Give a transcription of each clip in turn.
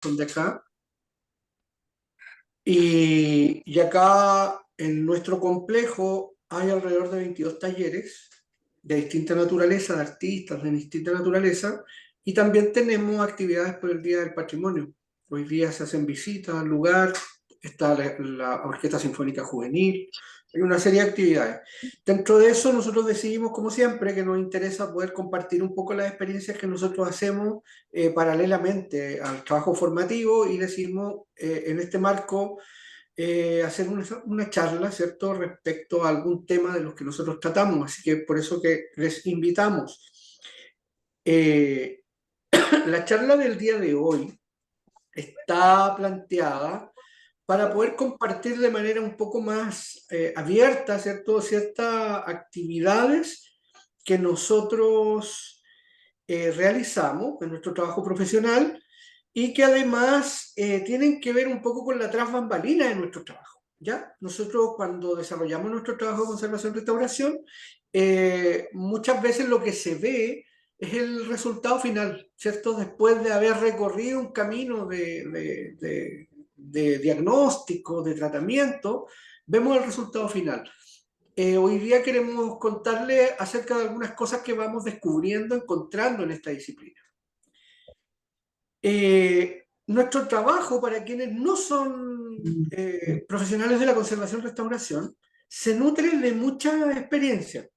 son de acá. Y acá en nuestro complejo hay alrededor de 22 talleres de distinta naturaleza, de artistas de distinta naturaleza, y también tenemos actividades por el Día del Patrimonio. Hoy día se hacen visitas al lugar, está la Orquesta Sinfónica Juvenil, hay una serie de actividades. Dentro de eso nosotros decidimos, como siempre, que nos interesa poder compartir un poco las experiencias que nosotros hacemos paralelamente al trabajo formativo, y decidimos en este marco hacer una charla, ¿cierto?, respecto a algún tema de los que nosotros tratamos. Así que por eso que les invitamos. Eh, la charla del día de hoy está planteada para poder compartir de manera un poco más abierta, ¿cierto?, ciertas actividades que nosotros realizamos en nuestro trabajo profesional, y que además tienen que ver un poco con la tras bambalina de nuestro trabajo. ¿Ya? Nosotros cuando desarrollamos nuestro trabajo de conservación-restauración, muchas veces lo que se ve es el resultado final, ¿cierto? Después de haber recorrido un camino de diagnóstico, de tratamiento, vemos el resultado final. Hoy día queremos contarle acerca de algunas cosas que vamos descubriendo, encontrando en esta disciplina. Nuestro trabajo, para quienes no son profesionales de la conservación-restauración, se nutre de mucha experiencia.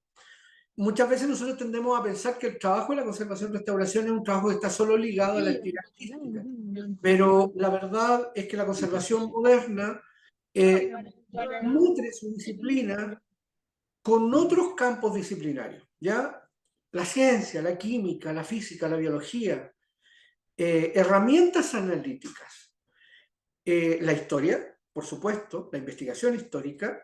Muchas veces nosotros tendemos a pensar que el trabajo de la conservación-restauración es un trabajo que está solo ligado a la actividad artística, pero la verdad es que la conservación moderna nutre su disciplina con otros campos disciplinarios, ¿ya? La ciencia, la química, la física, la biología, herramientas analíticas, la historia, por supuesto, la investigación histórica,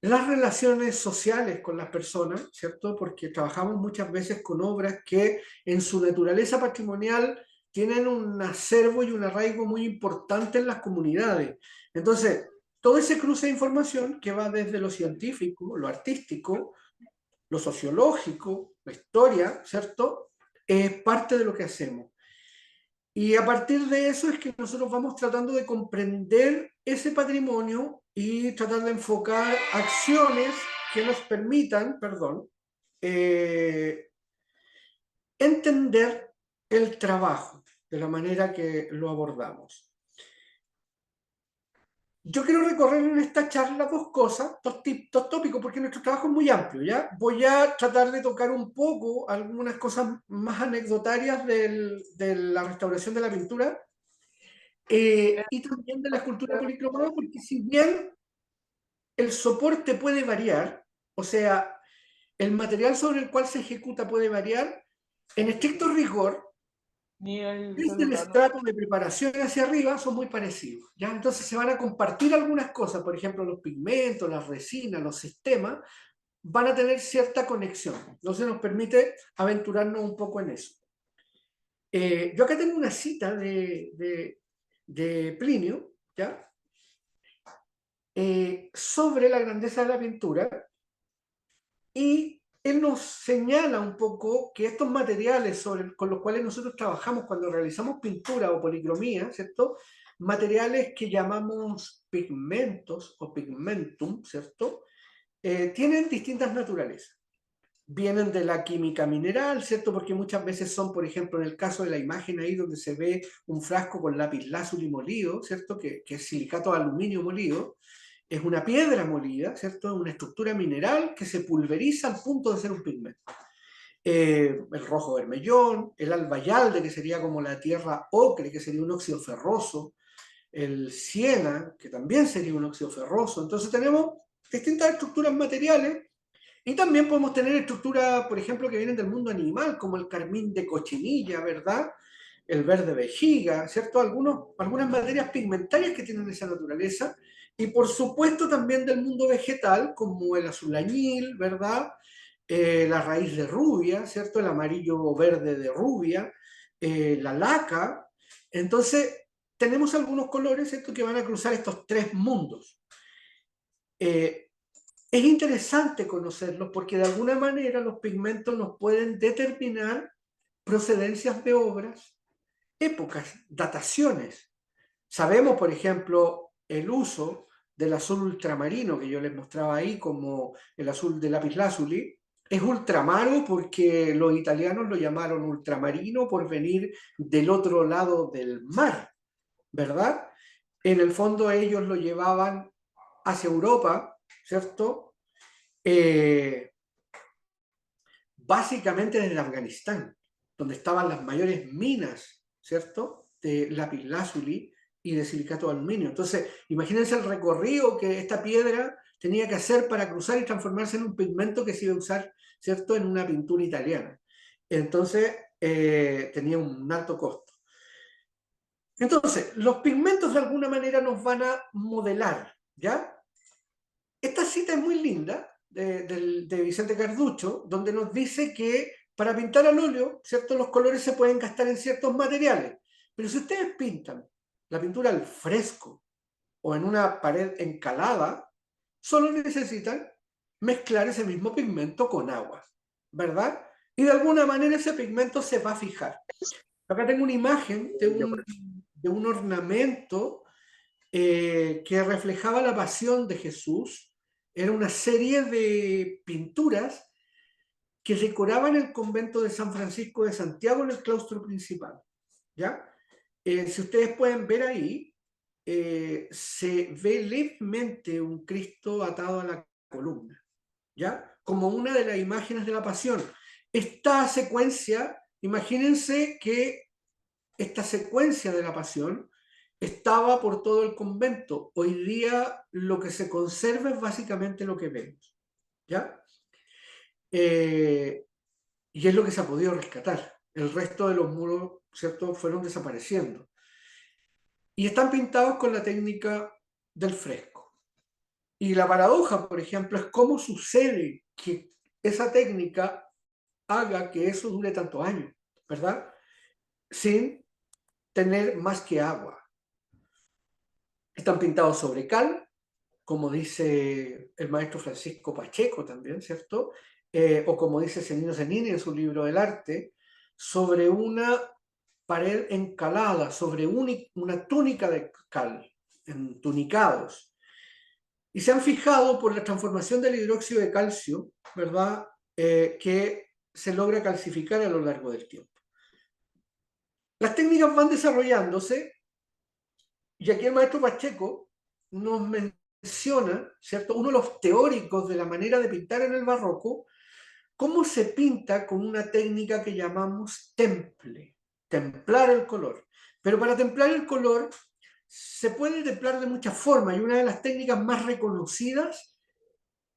las relaciones sociales con las personas, ¿cierto? Porque trabajamos muchas veces con obras que en su naturaleza patrimonial tienen un acervo y un arraigo muy importante en las comunidades. Entonces, todo ese cruce de información que va desde lo científico, lo artístico, lo sociológico, la historia, ¿cierto? Es parte de lo que hacemos. Y a partir de eso es que nosotros vamos tratando de comprender ese patrimonio y tratar de enfocar acciones que nos permitan, perdón, eh, entender el trabajo de la manera que lo abordamos. Yo quiero recorrer en esta charla dos cosas, dos tópicos, porque nuestro trabajo es muy amplio, ¿ya? Voy a tratar de tocar un poco algunas cosas más anecdotarias de la restauración de la pintura, y también de la escultura policromada, porque si bien el soporte puede variar, o sea, el material sobre el cual se ejecuta puede variar, en estricto rigor, desde el estrato de preparación hacia arriba son muy parecidos, ¿ya? Entonces se van a compartir algunas cosas, por ejemplo, los pigmentos, las resinas, los sistemas, van a tener cierta conexión. Entonces nos permite aventurarnos un poco en eso. Yo acá tengo una cita de Plinio, ¿ya? Sobre la grandeza de la pintura, y él nos señala un poco que estos materiales con los cuales nosotros trabajamos cuando realizamos pintura o policromía, ¿cierto? Materiales que llamamos pigmentos o pigmentum, ¿cierto? Tienen distintas naturalezas. Vienen de la química mineral, ¿cierto? Porque muchas veces son, por ejemplo, en el caso de la imagen ahí donde se ve un frasco con lapislázuli molido, ¿cierto? Que es silicato de aluminio molido. Es una piedra molida, ¿cierto? Es una estructura mineral que se pulveriza al punto de ser un pigmento. El rojo bermellón, el albayalde, que sería como la tierra ocre, que sería un óxido ferroso, el siena, que también sería un óxido ferroso. Entonces tenemos distintas estructuras materiales, y también podemos tener estructuras, por ejemplo, que vienen del mundo animal, como el carmín de cochinilla, ¿verdad? El verde vejiga, ¿cierto? Algunas materias pigmentarias que tienen esa naturaleza. Y por supuesto también del mundo vegetal, como el azulañil, ¿verdad? La raíz de rubia, ¿cierto? El amarillo o verde de rubia, la laca. Entonces, tenemos algunos colores, ¿cierto?, que van a cruzar estos tres mundos. Es interesante conocerlos porque de alguna manera los pigmentos nos pueden determinar procedencias de obras, épocas, dataciones. Sabemos, por ejemplo, el uso del azul ultramarino que yo les mostraba ahí, como el azul de lapislázuli, es ultramaro porque los italianos lo llamaron ultramarino por venir del otro lado del mar, ¿verdad? En el fondo ellos lo llevaban hacia Europa, ¿cierto? Eh, Básicamente desde Afganistán, donde estaban las mayores minas, ¿cierto? De lapislázuli y de silicato de aluminio. Entonces, imagínense el recorrido que esta piedra tenía que hacer para cruzar y transformarse en un pigmento que se iba a usar, ¿cierto?, en una pintura italiana. Entonces, tenía un alto costo. Entonces, los pigmentos de alguna manera nos van a modelar, ¿ya? Esta cita es muy linda de Vicente Carducho, donde nos dice que para pintar al óleo, ¿cierto? Los colores se pueden gastar en ciertos materiales. Pero si ustedes pintan la pintura al fresco o en una pared encalada, solo necesitan mezclar ese mismo pigmento con agua, ¿verdad? Y de alguna manera ese pigmento se va a fijar. Acá tengo una imagen de un ornamento que reflejaba la pasión de Jesús. Era una serie de pinturas que decoraban el convento de San Francisco de Santiago en el claustro principal. ¿Ya? Si ustedes pueden ver ahí, se ve levemente un Cristo atado a la columna, ¿ya? Como una de las imágenes de la pasión. Esta secuencia, imagínense que esta secuencia de la pasión estaba por todo el convento. Hoy día lo que se conserva es básicamente lo que vemos, ¿ya? Eh, y es lo que se ha podido rescatar. El resto de los muros, ¿cierto?, fueron desapareciendo. Y están pintados con la técnica del fresco. Y la paradoja, por ejemplo, es cómo sucede que esa técnica haga que eso dure tantos años, ¿verdad? Sin tener más que agua. Están pintados sobre cal, como dice el maestro Francisco Pacheco también, ¿cierto? O como dice Cenino Cenini en su libro del arte, sobre una pared encalada, sobre una túnica de cal, tunicados. Y se han fijado por la transformación del hidróxido de calcio, ¿verdad? Que se logra calcificar a lo largo del tiempo. Las técnicas van desarrollándose y aquí el maestro Pacheco nos menciona, ¿cierto?, uno de los teóricos de la manera de pintar en el barroco, cómo se pinta con una técnica que llamamos temple, templar el color. Pero para templar el color se puede templar de muchas formas y una de las técnicas más reconocidas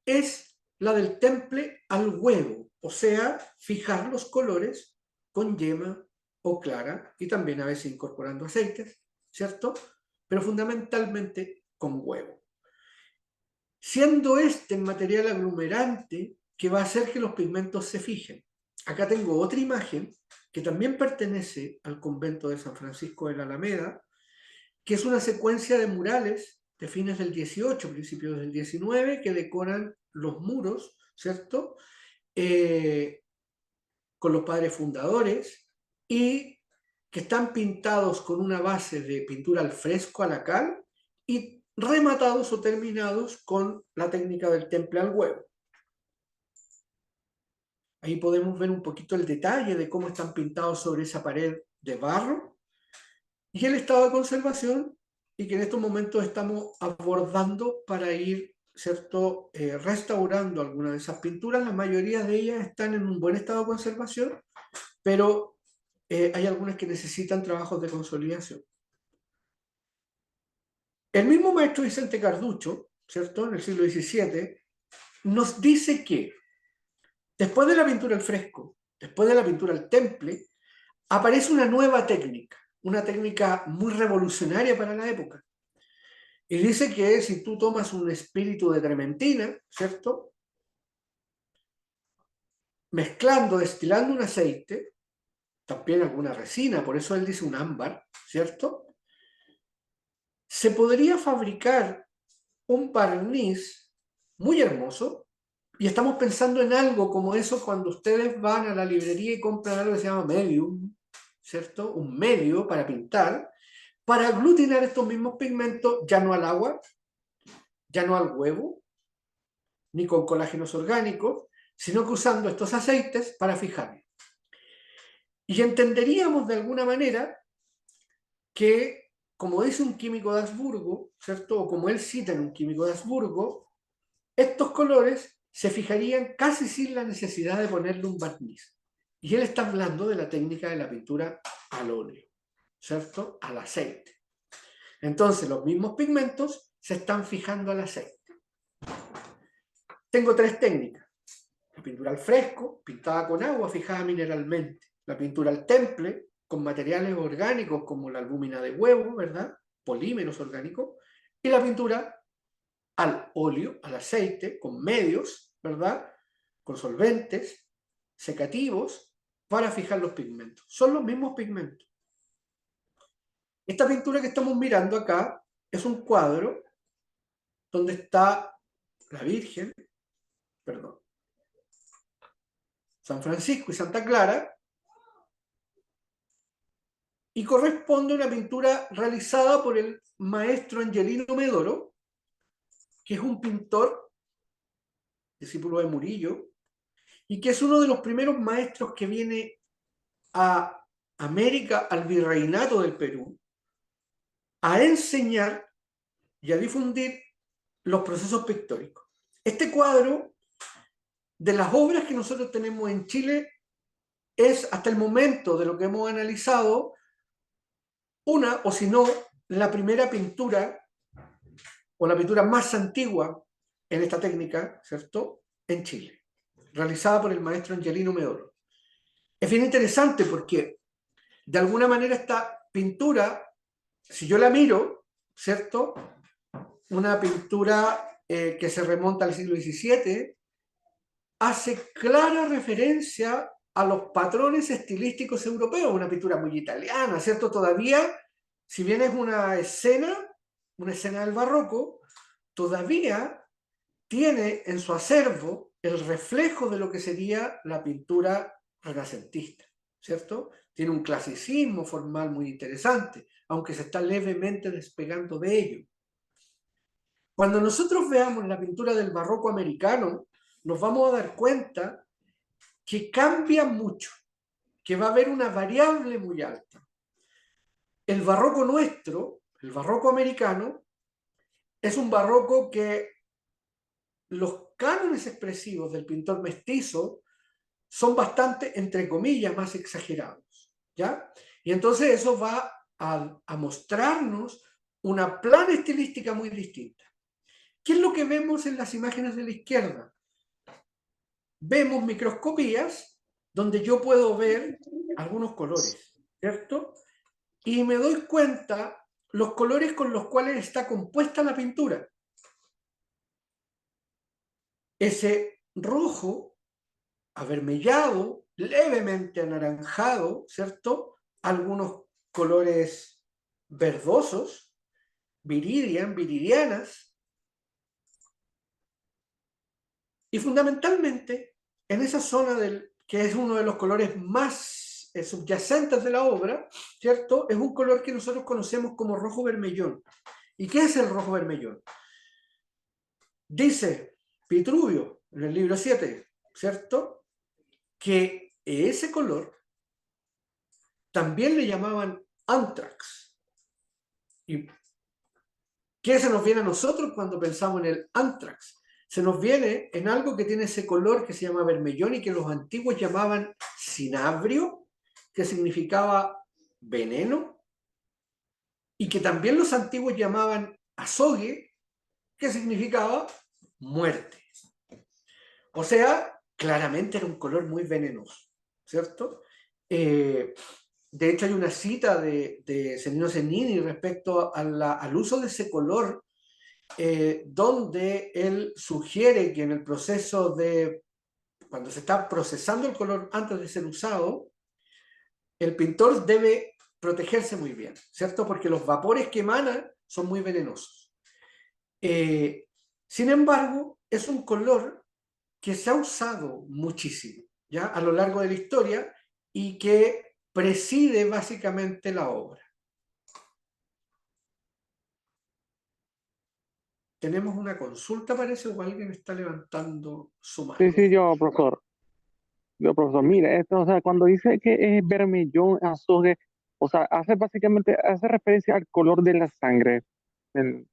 es la del temple al huevo, o sea, fijar los colores con yema o clara y también a veces incorporando aceites, ¿cierto? Pero fundamentalmente con huevo. Siendo este el material aglomerante que va a hacer que los pigmentos se fijen. Acá tengo otra imagen que también pertenece al convento de San Francisco de la Alameda, que es una secuencia de murales de fines del 18, principios del 19, que decoran los muros, ¿cierto? Con los padres fundadores y que están pintados con una base de pintura al fresco, a la cal, y rematados o terminados con la técnica del temple al huevo. Ahí podemos ver un poquito el detalle de cómo están pintados sobre esa pared de barro y el estado de conservación, y que en estos momentos estamos abordando para ir, ¿cierto?, restaurando algunas de esas pinturas. La mayoría de ellas están en un buen estado de conservación, pero hay algunas que necesitan trabajos de consolidación. El mismo maestro Vicente Carducho, ¿cierto?, en el siglo XVII, nos dice que después de la pintura al fresco, después de la pintura al temple, aparece una técnica muy revolucionaria para la época. Y dice que si tú tomas un espíritu de trementina, ¿cierto?, mezclando, destilando un aceite, también alguna resina, por eso él dice un ámbar, ¿cierto?, se podría fabricar un barniz muy hermoso. Y estamos pensando en algo como eso cuando ustedes van a la librería y compran algo que se llama medium, ¿cierto? Un medio para pintar, para aglutinar estos mismos pigmentos ya no al agua, ya no al huevo, ni con colágenos orgánicos, sino que usando estos aceites para fijarlos. Y entenderíamos de alguna manera que, como dice un químico de Habsburgo, ¿cierto? O como él cita en un químico de Habsburgo, estos colores se fijarían casi sin la necesidad de ponerle un barniz. Y él está hablando de la técnica de la pintura al óleo, ¿cierto? Al aceite. Entonces, los mismos pigmentos se están fijando al aceite. Tengo tres técnicas. La pintura al fresco, pintada con agua, fijada mineralmente. La pintura al temple, con materiales orgánicos como la albúmina de huevo, ¿verdad? Polímeros orgánicos. Y la pintura al óleo, al aceite, con medios, ¿verdad? Con solventes, secativos, para fijar los pigmentos. Son los mismos pigmentos. Esta pintura que estamos mirando acá es un cuadro donde está la Virgen, perdón, San Francisco y Santa Clara, y corresponde a una pintura realizada por el maestro Angelino Medoro, que es un pintor, discípulo de Murillo, y que es uno de los primeros maestros que viene a América, al virreinato del Perú, a enseñar y a difundir los procesos pictóricos. Este cuadro, de las obras que nosotros tenemos en Chile, es hasta el momento de lo que hemos analizado, una, o si no, la primera pintura, o la pintura más antigua en esta técnica, ¿cierto?, en Chile, realizada por el maestro Angelino Medoro. Es bien interesante porque, de alguna manera, esta pintura, si yo la miro, ¿cierto?, una pintura que se remonta al siglo XVII, hace clara referencia a los patrones estilísticos europeos, una pintura muy italiana, ¿cierto? Todavía, si bien es una escena del barroco, todavía tiene en su acervo el reflejo de lo que sería la pintura renacentista, ¿cierto? Tiene un clasicismo formal muy interesante, aunque se está levemente despegando de ello. Cuando nosotros veamos la pintura del barroco americano, nos vamos a dar cuenta que cambia mucho, que va a haber una variable muy alta. El barroco nuestro, el barroco americano, es un barroco que los cánones expresivos del pintor mestizo son bastante, entre comillas, más exagerados, ¿ya? Y entonces eso va a mostrarnos una plana estilística muy distinta. ¿Qué es lo que vemos en las imágenes de la izquierda? Vemos microscopías donde yo puedo ver algunos colores, ¿cierto? Y me doy cuenta los colores con los cuales está compuesta la pintura. Ese rojo, avermellado, levemente anaranjado, ¿cierto? Algunos colores verdosos, viridianas, y fundamentalmente en esa zona que es uno de los colores más subyacentes de la obra, ¿cierto? Es un color que nosotros conocemos como rojo vermellón. ¿Y qué es el rojo vermellón? Dice Vitruvio en el libro 7, ¿cierto?, que ese color también le llamaban anthrax. ¿Y qué se nos viene a nosotros cuando pensamos en el anthrax? Se nos viene en algo que tiene ese color que se llama vermellón y que los antiguos llamaban cinabrio, que significaba veneno, y que también los antiguos llamaban azogue, que significaba muerte. O sea, claramente era un color muy venenoso, ¿cierto? De hecho, hay una cita de Señor Cennini respecto al uso de ese color, donde él sugiere que en el proceso cuando se está procesando el color antes de ser usado, el pintor debe protegerse muy bien, ¿cierto? Porque los vapores que emanan son muy venenosos. Sin embargo, es un color que se ha usado muchísimo, ¿ya?, a lo largo de la historia, y que preside básicamente la obra. Tenemos una consulta, parece, o alguien está levantando su Sí, mano. sí, yo, profesor. Yo, profesor, mire, esto, o sea, cuando dice que es vermellón azul, o sea, hace básicamente, hace referencia al color de la sangre. El-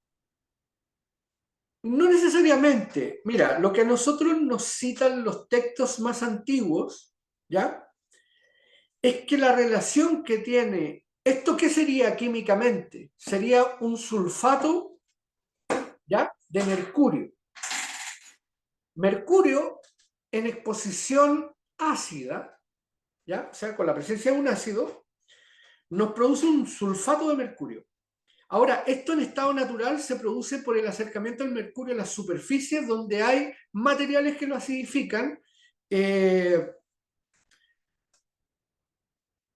No necesariamente. Mira, lo que a nosotros nos citan los textos más antiguos, ¿ya? Es que la relación que tiene, ¿esto qué sería químicamente? Sería un sulfato, ¿ya? De mercurio. Mercurio en exposición ácida, ¿ya? O sea, con la presencia de un ácido, nos produce un sulfato de mercurio. Ahora, esto en estado natural se produce por el acercamiento del mercurio a las superficies donde hay materiales que lo acidifican, eh,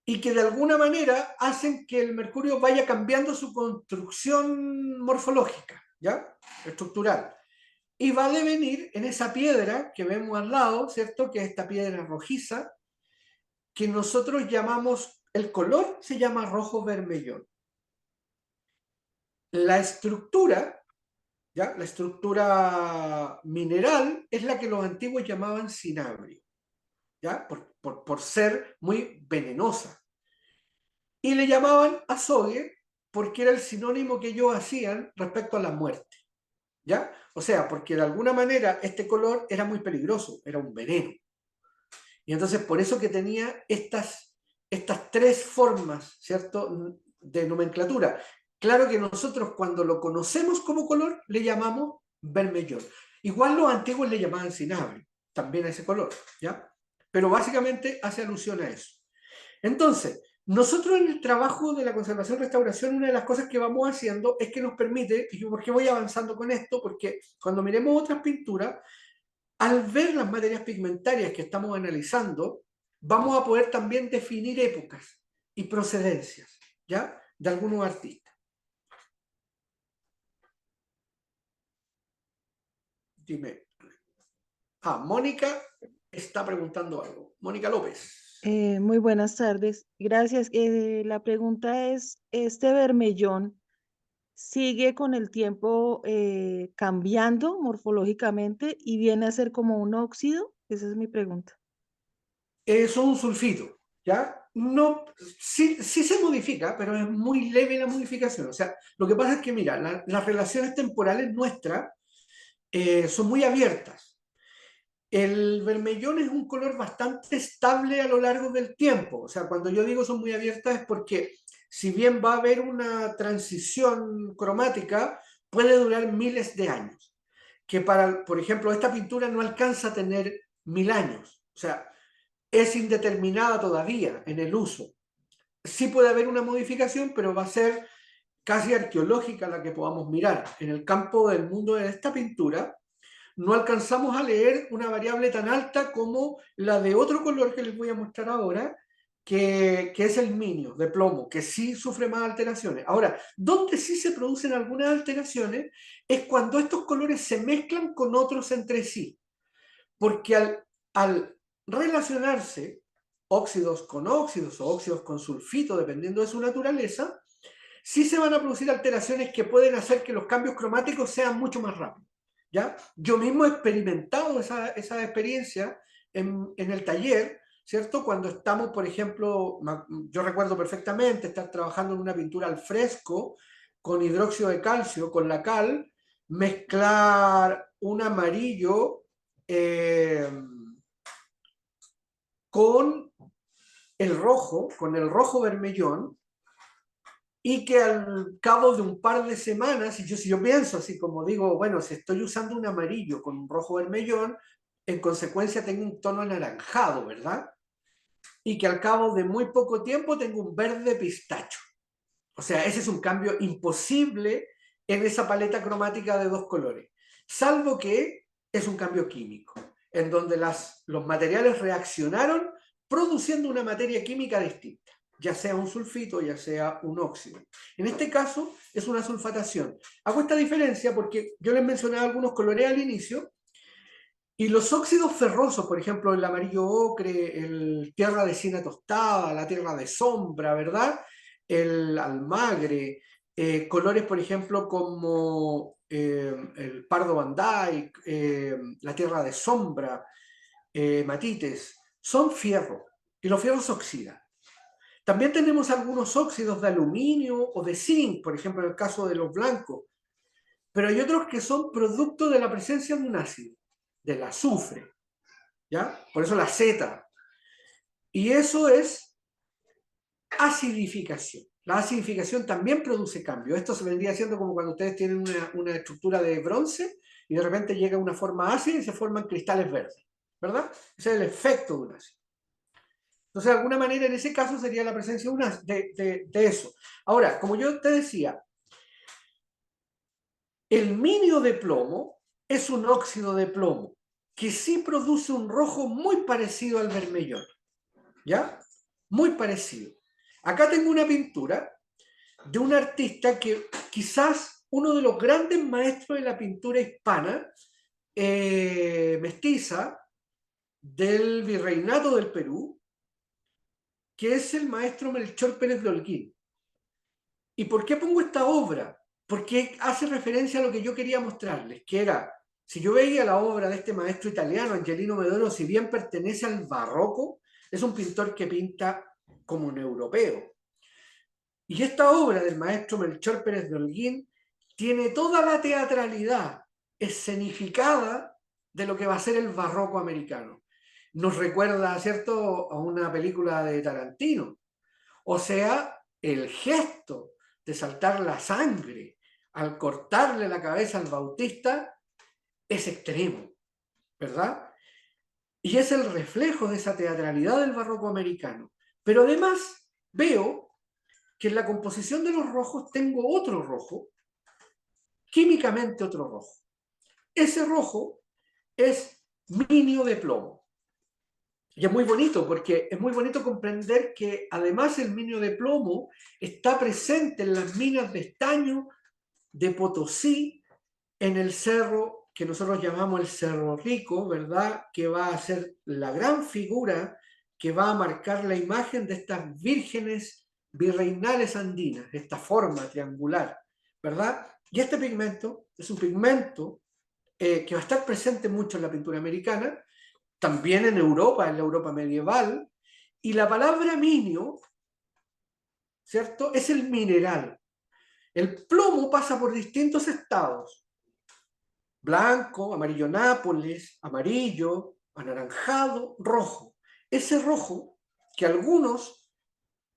y que de alguna manera hacen que el mercurio vaya cambiando su construcción morfológica, ¿ya? Estructural. Y va a devenir en esa piedra que vemos al lado, ¿cierto? Que es esta piedra rojiza, que nosotros llamamos, el color se llama rojo vermellón. La estructura, ¿ya? La estructura mineral es la que los antiguos llamaban cinabrio, ¿ya? Por ser muy venenosa. Y le llamaban azogue porque era el sinónimo que ellos hacían respecto a la muerte, ¿ya? O sea, porque de alguna manera este color era muy peligroso, era un veneno. Y entonces por eso que tenía estas tres formas, ¿cierto? De nomenclatura. Claro que nosotros cuando lo conocemos como color le llamamos vermellón. Igual los antiguos le llamaban cinabrio, también a ese color, ¿ya? Pero básicamente hace alusión a eso. Entonces, nosotros en el trabajo de la conservación-restauración, una de las cosas que vamos haciendo es que nos permite, y por qué voy avanzando con esto, porque cuando miremos otras pinturas, al ver las materias pigmentarias que estamos analizando, vamos a poder también definir épocas y procedencias, ¿ya? De algunos artistas. Dime. Ah, Mónica está preguntando algo. Mónica López. Muy buenas tardes. Gracias. La pregunta es, ¿este vermellón sigue con el tiempo cambiando morfológicamente y viene a ser como un óxido? Esa es mi pregunta. Es un sulfito, ¿ya? No, sí se modifica, pero es muy leve la modificación. O sea, lo que pasa es que, mira, las relaciones temporales nuestras son muy abiertas. El vermellón es un color bastante estable a lo largo del tiempo. O sea, cuando yo digo son muy abiertas es porque si bien va a haber una transición cromática, puede durar miles de años. Que para, por ejemplo, esta pintura no alcanza a tener 1000 años. O sea, es indeterminada todavía en el uso. Sí puede haber una modificación, pero va a ser casi arqueológica la que podamos mirar. En el campo del mundo de esta pintura, no alcanzamos a leer una variable tan alta como la de otro color que les voy a mostrar ahora, que es el minio de plomo, que sí sufre más alteraciones. Ahora, donde sí se producen algunas alteraciones es cuando estos colores se mezclan con otros entre sí, porque al relacionarse óxidos o óxidos con sulfito, dependiendo de su naturaleza, sí se van a producir alteraciones que pueden hacer que los cambios cromáticos sean mucho más rápidos. ¿Ya? Yo mismo he experimentado esa experiencia en el taller, ¿cierto? Cuando estamos, por ejemplo, yo recuerdo perfectamente estar trabajando en una pintura al fresco con hidróxido de calcio, con la cal, mezclar un amarillo eh, con el rojo vermellón, y que al cabo de un par de semanas, si yo pienso así como digo, bueno, si estoy usando un amarillo con un rojo vermellón, en consecuencia tengo un tono anaranjado, ¿verdad? Y que al cabo de muy poco tiempo tengo un verde pistacho. O sea, ese es un cambio imposible en esa paleta cromática de dos colores, salvo que es un cambio químico, en donde los materiales reaccionaron produciendo una materia química distinta, ya sea un sulfito, ya sea un óxido. En este caso es una sulfatación. Hago esta diferencia porque yo les mencionaba algunos colores al inicio, y los óxidos ferrosos, por ejemplo, el amarillo ocre, el tierra de siena tostada, la tierra de sombra, ¿verdad? El almagre, colores, por ejemplo, como el Pardo Van Dyke, la Tierra de Sombra, Matites, son fierro y los fierros se oxidan. También tenemos algunos óxidos de aluminio o de zinc, por ejemplo en el caso de los blancos, pero hay otros que son producto de la presencia de un ácido, del azufre, ¿ya? Por eso la Z. Y eso es acidificación. La acidificación también produce cambio. Esto se vendría haciendo como cuando ustedes tienen una estructura de bronce y de repente llega una forma ácida y se forman cristales verdes, ¿verdad? Ese es el efecto de un ácido. Entonces, de alguna manera, en ese caso sería la presencia de eso. Ahora, como yo te decía, el minio de plomo es un óxido de plomo que sí produce un rojo muy parecido al vermellón, ¿ya? Muy parecido. Acá tengo una pintura de un artista que quizás uno de los grandes maestros de la pintura hispana, mestiza, del virreinato del Perú, que es el maestro Melchor Pérez de Holguín. ¿Y por qué pongo esta obra? Porque hace referencia a lo que yo quería mostrarles, que era, si yo veía la obra de este maestro italiano, Angelino Medoro, si bien pertenece al barroco, es un pintor que pinta como un europeo. Y esta obra del maestro Melchor Pérez de Holguín tiene toda la teatralidad escenificada de lo que va a ser el barroco americano. Nos recuerda, ¿cierto?, a una película de Tarantino. O sea, el gesto de saltar la sangre al cortarle la cabeza al Bautista es extremo, ¿verdad? Y es el reflejo de esa teatralidad del barroco americano. Pero además veo que en la composición de los rojos tengo otro rojo, químicamente otro rojo. Ese rojo es minio de plomo. Y es muy bonito porque es muy bonito comprender que además el minio de plomo está presente en las minas de estaño de Potosí, en el cerro que nosotros llamamos el Cerro Rico, ¿verdad? Que va a ser la gran figura que va a marcar la imagen de estas vírgenes virreinales andinas, esta forma triangular, ¿verdad? Y este pigmento es un pigmento que va a estar presente mucho en la pintura americana, también en Europa, en la Europa medieval, y la palabra minio, ¿cierto? Es el mineral. El plomo pasa por distintos estados: blanco, amarillo Nápoles, amarillo, anaranjado, rojo. Ese rojo, que algunos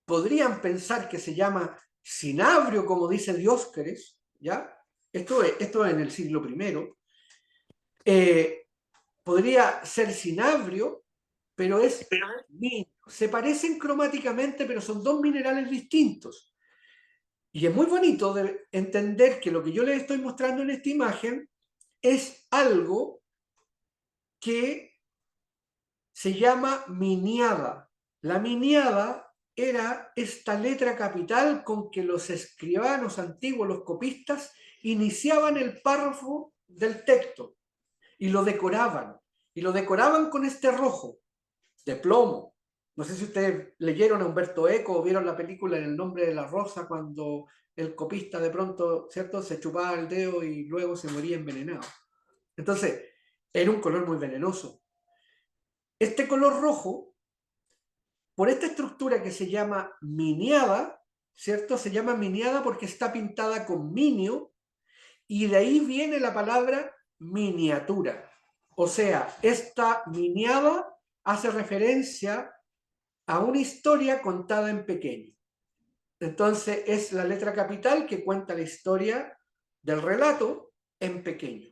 podrían pensar que se llama cinabrio, como dice Dioscórez, ¿ya? Esto es en el siglo I. Podría ser cinabrio, pero es minio. Se parecen cromáticamente, pero son dos minerales distintos. Y es muy bonito de entender que lo que yo les estoy mostrando en esta imagen es algo que se llama miniada. La miniada era esta letra capital con que los escribanos antiguos, los copistas, iniciaban el párrafo del texto y lo decoraban. Y lo decoraban con este rojo de plomo. No sé si ustedes leyeron a Humberto Eco o vieron la película En el nombre de la rosa, cuando el copista de pronto, ¿cierto?, se chupaba el dedo y luego se moría envenenado. Entonces, era un color muy venenoso. Este color rojo, por esta estructura que se llama miniada, ¿cierto? Se llama miniada porque está pintada con minio, y de ahí viene la palabra miniatura. O sea, esta miniada hace referencia a una historia contada en pequeño. Entonces es la letra capital que cuenta la historia del relato en pequeño.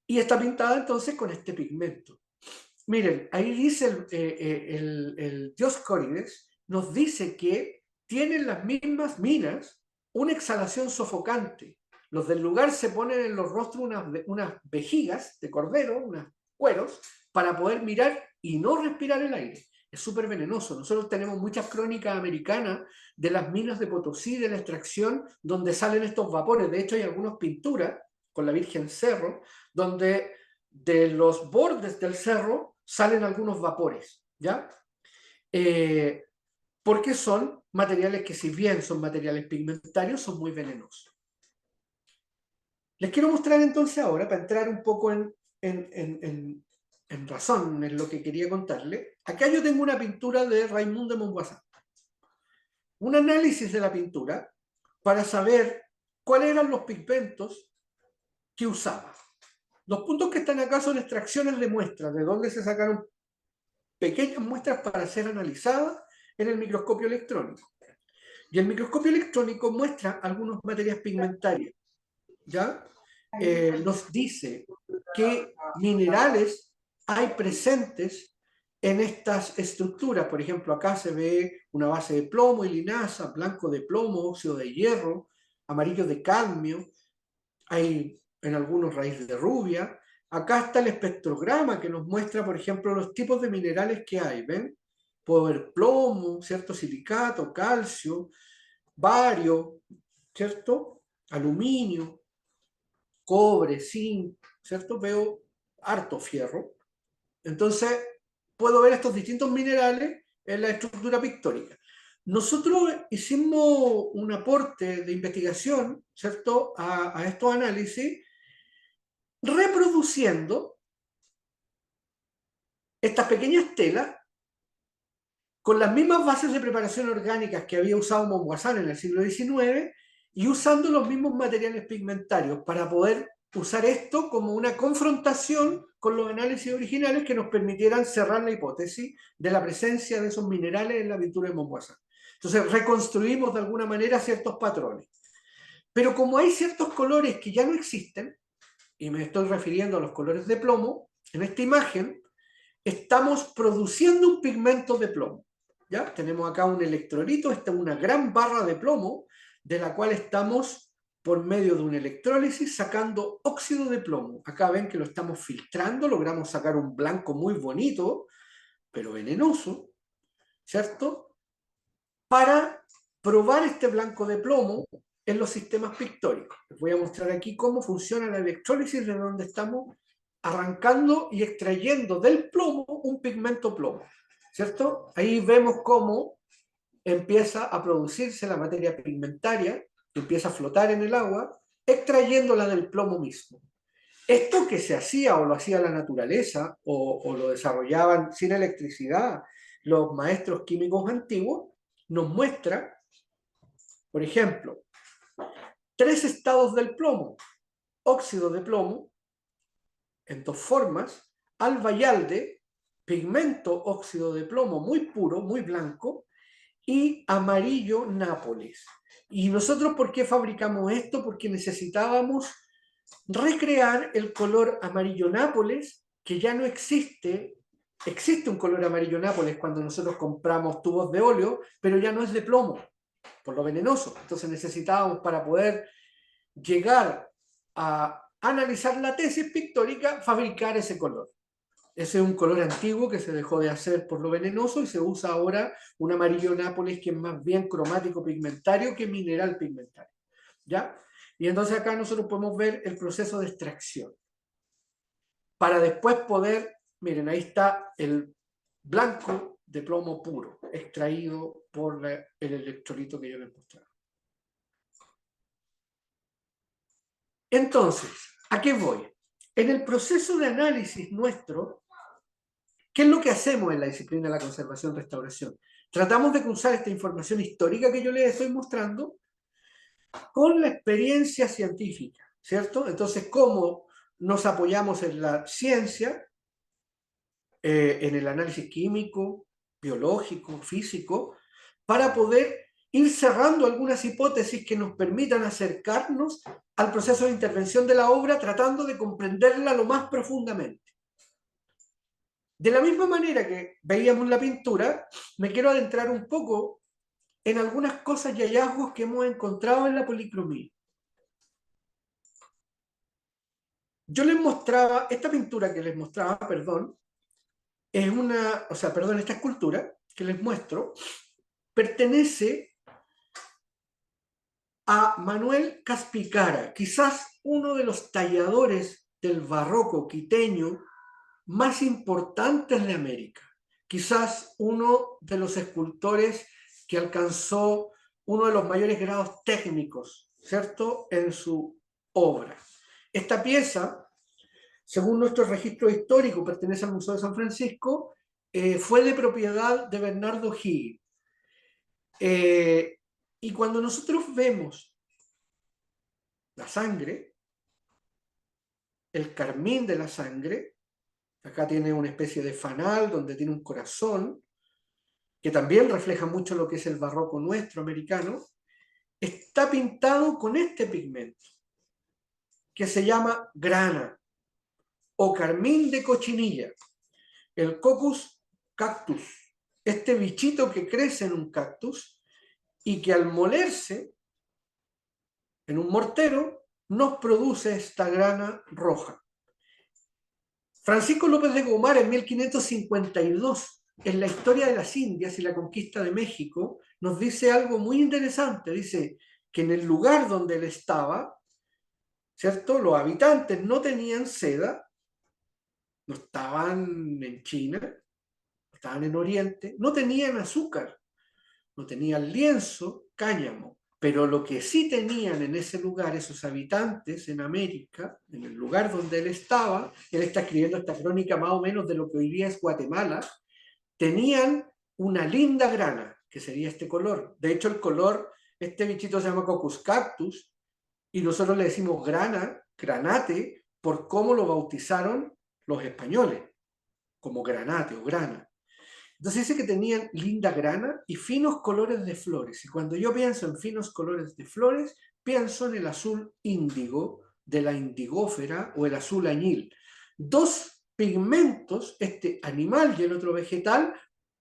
Y está pintada entonces con este pigmento. Miren, ahí dice el Dioscórides, nos dice que tienen las mismas minas una exhalación sofocante. Los del lugar se ponen en los rostros unas vejigas de cordero, unos cueros, para poder mirar y no respirar el aire. Es súper venenoso. Nosotros tenemos muchas crónicas americanas de las minas de Potosí, de la extracción, donde salen estos vapores. De hecho, hay algunas pinturas con la Virgen Cerro, donde de los bordes del cerro salen algunos vapores, ¿ya? Porque son materiales que, si bien son materiales pigmentarios, son muy venenosos. Les quiero mostrar entonces ahora, para entrar un poco en razón en lo que quería contarle. Acá yo tengo una pintura de Raymond de Montvoisin. Un análisis de la pintura para saber cuáles eran los pigmentos que usaba. Los puntos que están acá son extracciones de muestras, de donde se sacaron pequeñas muestras para ser analizadas en el microscopio electrónico. Y el microscopio electrónico muestra algunas materias pigmentarias, ¿ya? Nos dice qué minerales hay presentes en estas estructuras. Por ejemplo, acá se ve una base de plomo y linaza, blanco de plomo, óxido de hierro, amarillo de cadmio, hay en algunos raíz de rubia. Acá está el espectrograma que nos muestra, por ejemplo, los tipos de minerales que hay, ¿ven? Puedo ver plomo, ¿cierto? Silicato, calcio, bario, ¿cierto? Aluminio, cobre, zinc, ¿cierto? Veo harto fierro. Entonces, puedo ver estos distintos minerales en la estructura pictórica. Nosotros hicimos un aporte de investigación, ¿cierto?, a estos análisis, reproduciendo estas pequeñas telas con las mismas bases de preparación orgánicas que había usado Montvoisin en el siglo XIX y usando los mismos materiales pigmentarios para poder usar esto como una confrontación con los análisis originales que nos permitieran cerrar la hipótesis de la presencia de esos minerales en la pintura de Montvoisin. Entonces reconstruimos de alguna manera ciertos patrones. Pero como hay ciertos colores que ya no existen, y me estoy refiriendo a los colores de plomo, en esta imagen estamos produciendo un pigmento de plomo. ¿Ya? Tenemos acá un electrolito, esta es una gran barra de plomo, de la cual estamos, por medio de una electrólisis, sacando óxido de plomo. Acá ven que lo estamos filtrando, logramos sacar un blanco muy bonito, pero venenoso, ¿cierto? Para probar este blanco de plomo en los sistemas pictóricos. Les voy a mostrar aquí cómo funciona la electrólisis, de donde estamos arrancando y extrayendo del plomo un pigmento plomo, ¿cierto? Ahí vemos cómo empieza a producirse la materia pigmentaria, empieza a flotar en el agua, extrayéndola del plomo mismo. Esto que se hacía o lo hacía la naturaleza o lo desarrollaban sin electricidad los maestros químicos antiguos, nos muestra, por ejemplo, 3 estados del plomo: óxido de plomo, en 2 formas, alba y alde, pigmento óxido de plomo muy puro, muy blanco, y amarillo Nápoles. ¿Y nosotros por qué fabricamos esto? Porque necesitábamos recrear el color amarillo Nápoles, que ya no existe. Existe un color amarillo Nápoles cuando nosotros compramos tubos de óleo, pero ya no es de plomo, por lo venenoso. Entonces necesitábamos, para poder llegar a analizar la tesis pictórica, fabricar ese color. Ese es un color antiguo que se dejó de hacer por lo venenoso y se usa ahora un amarillo Nápoles que es más bien cromático pigmentario que mineral pigmentario, ¿ya? Y entonces acá nosotros podemos ver el proceso de extracción. Para después poder, miren, ahí está el blanco de plomo puro, extraído por el electrolito que yo les mostraba. Entonces, ¿a qué voy? En el proceso de análisis nuestro, ¿qué es lo que hacemos en la disciplina de la conservación-restauración? Tratamos de cruzar esta información histórica que yo les estoy mostrando con la experiencia científica, ¿cierto? Entonces, ¿cómo nos apoyamos en la ciencia, en el análisis químico, biológico, físico, para poder ir cerrando algunas hipótesis que nos permitan acercarnos al proceso de intervención de la obra, tratando de comprenderla lo más profundamente? De la misma manera que veíamos la pintura, me quiero adentrar un poco en algunas cosas y hallazgos que hemos encontrado en la policromía. Yo les mostraba, esta pintura que les mostraba, perdón, es una, o sea, perdón, esta escultura que les muestro, pertenece a Manuel Caspicara, quizás uno de los talladores del barroco quiteño más importantes de América, quizás uno de los escultores que alcanzó uno de los mayores grados técnicos, ¿cierto?, en su obra. Esta pieza, según nuestro registro histórico, pertenece al Museo de San Francisco, fue de propiedad de Bernardo Higgins. Y cuando nosotros vemos la sangre, el carmín de la sangre, acá tiene una especie de fanal donde tiene un corazón, que también refleja mucho lo que es el barroco nuestro americano, está pintado con este pigmento, que se llama grana o carmín de cochinilla, el Coccus cactus, este bichito que crece en un cactus y que al molerse en un mortero nos produce esta grana roja. Francisco López de Gomara en 1552, en la historia de las Indias y la conquista de México, nos dice algo muy interesante. Dice que en el lugar donde él estaba, ¿cierto?, los habitantes no tenían seda, no estaban en China, no estaban en Oriente, no tenían azúcar, no tenían lienzo, cáñamo, pero lo que sí tenían en ese lugar, esos habitantes en América, en el lugar donde él está escribiendo esta crónica más o menos de lo que hoy día es Guatemala, tenían una linda grana, que sería este color. De hecho, el color, este bichito se llama Coccus cactus, y nosotros le decimos grana, granate, por cómo lo bautizaron los españoles, como granate o grana. Entonces dice que tenían linda grana y finos colores de flores. Y cuando yo pienso en finos colores de flores, pienso en el azul índigo de la indigófera o el azul añil. Dos pigmentos, este animal y el otro vegetal,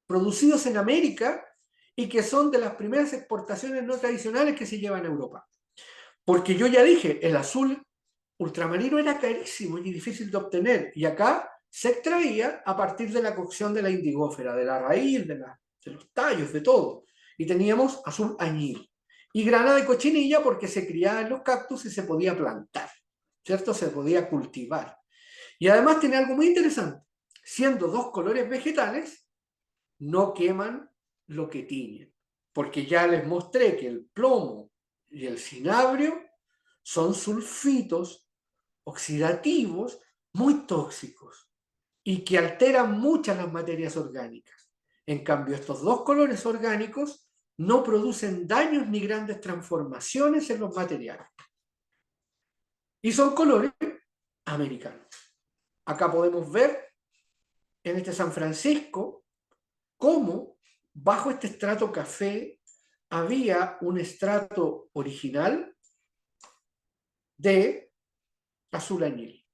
producidos en América y que son de las primeras exportaciones no tradicionales que se llevan a Europa. Porque yo ya dije, el azul ultramarino era carísimo y difícil de obtener. Y acá se extraía a partir de la cocción de la indigófera, de la raíz, de los tallos, de todo. Y teníamos azul añil. Y grana de cochinilla porque se criaba en los cactus y se podía plantar, ¿cierto? Se podía cultivar. Y además tiene algo muy interesante. Siendo dos colores vegetales, no queman lo que tiñen. Porque ya les mostré que el plomo y el cinabrio son sulfitos oxidativos muy tóxicos y que alteran muchas las materias orgánicas. En cambio, estos dos colores orgánicos no producen daños ni grandes transformaciones en los materiales. Y son colores americanos. Acá podemos ver en este San Francisco cómo bajo este estrato café había un estrato original de azul añil.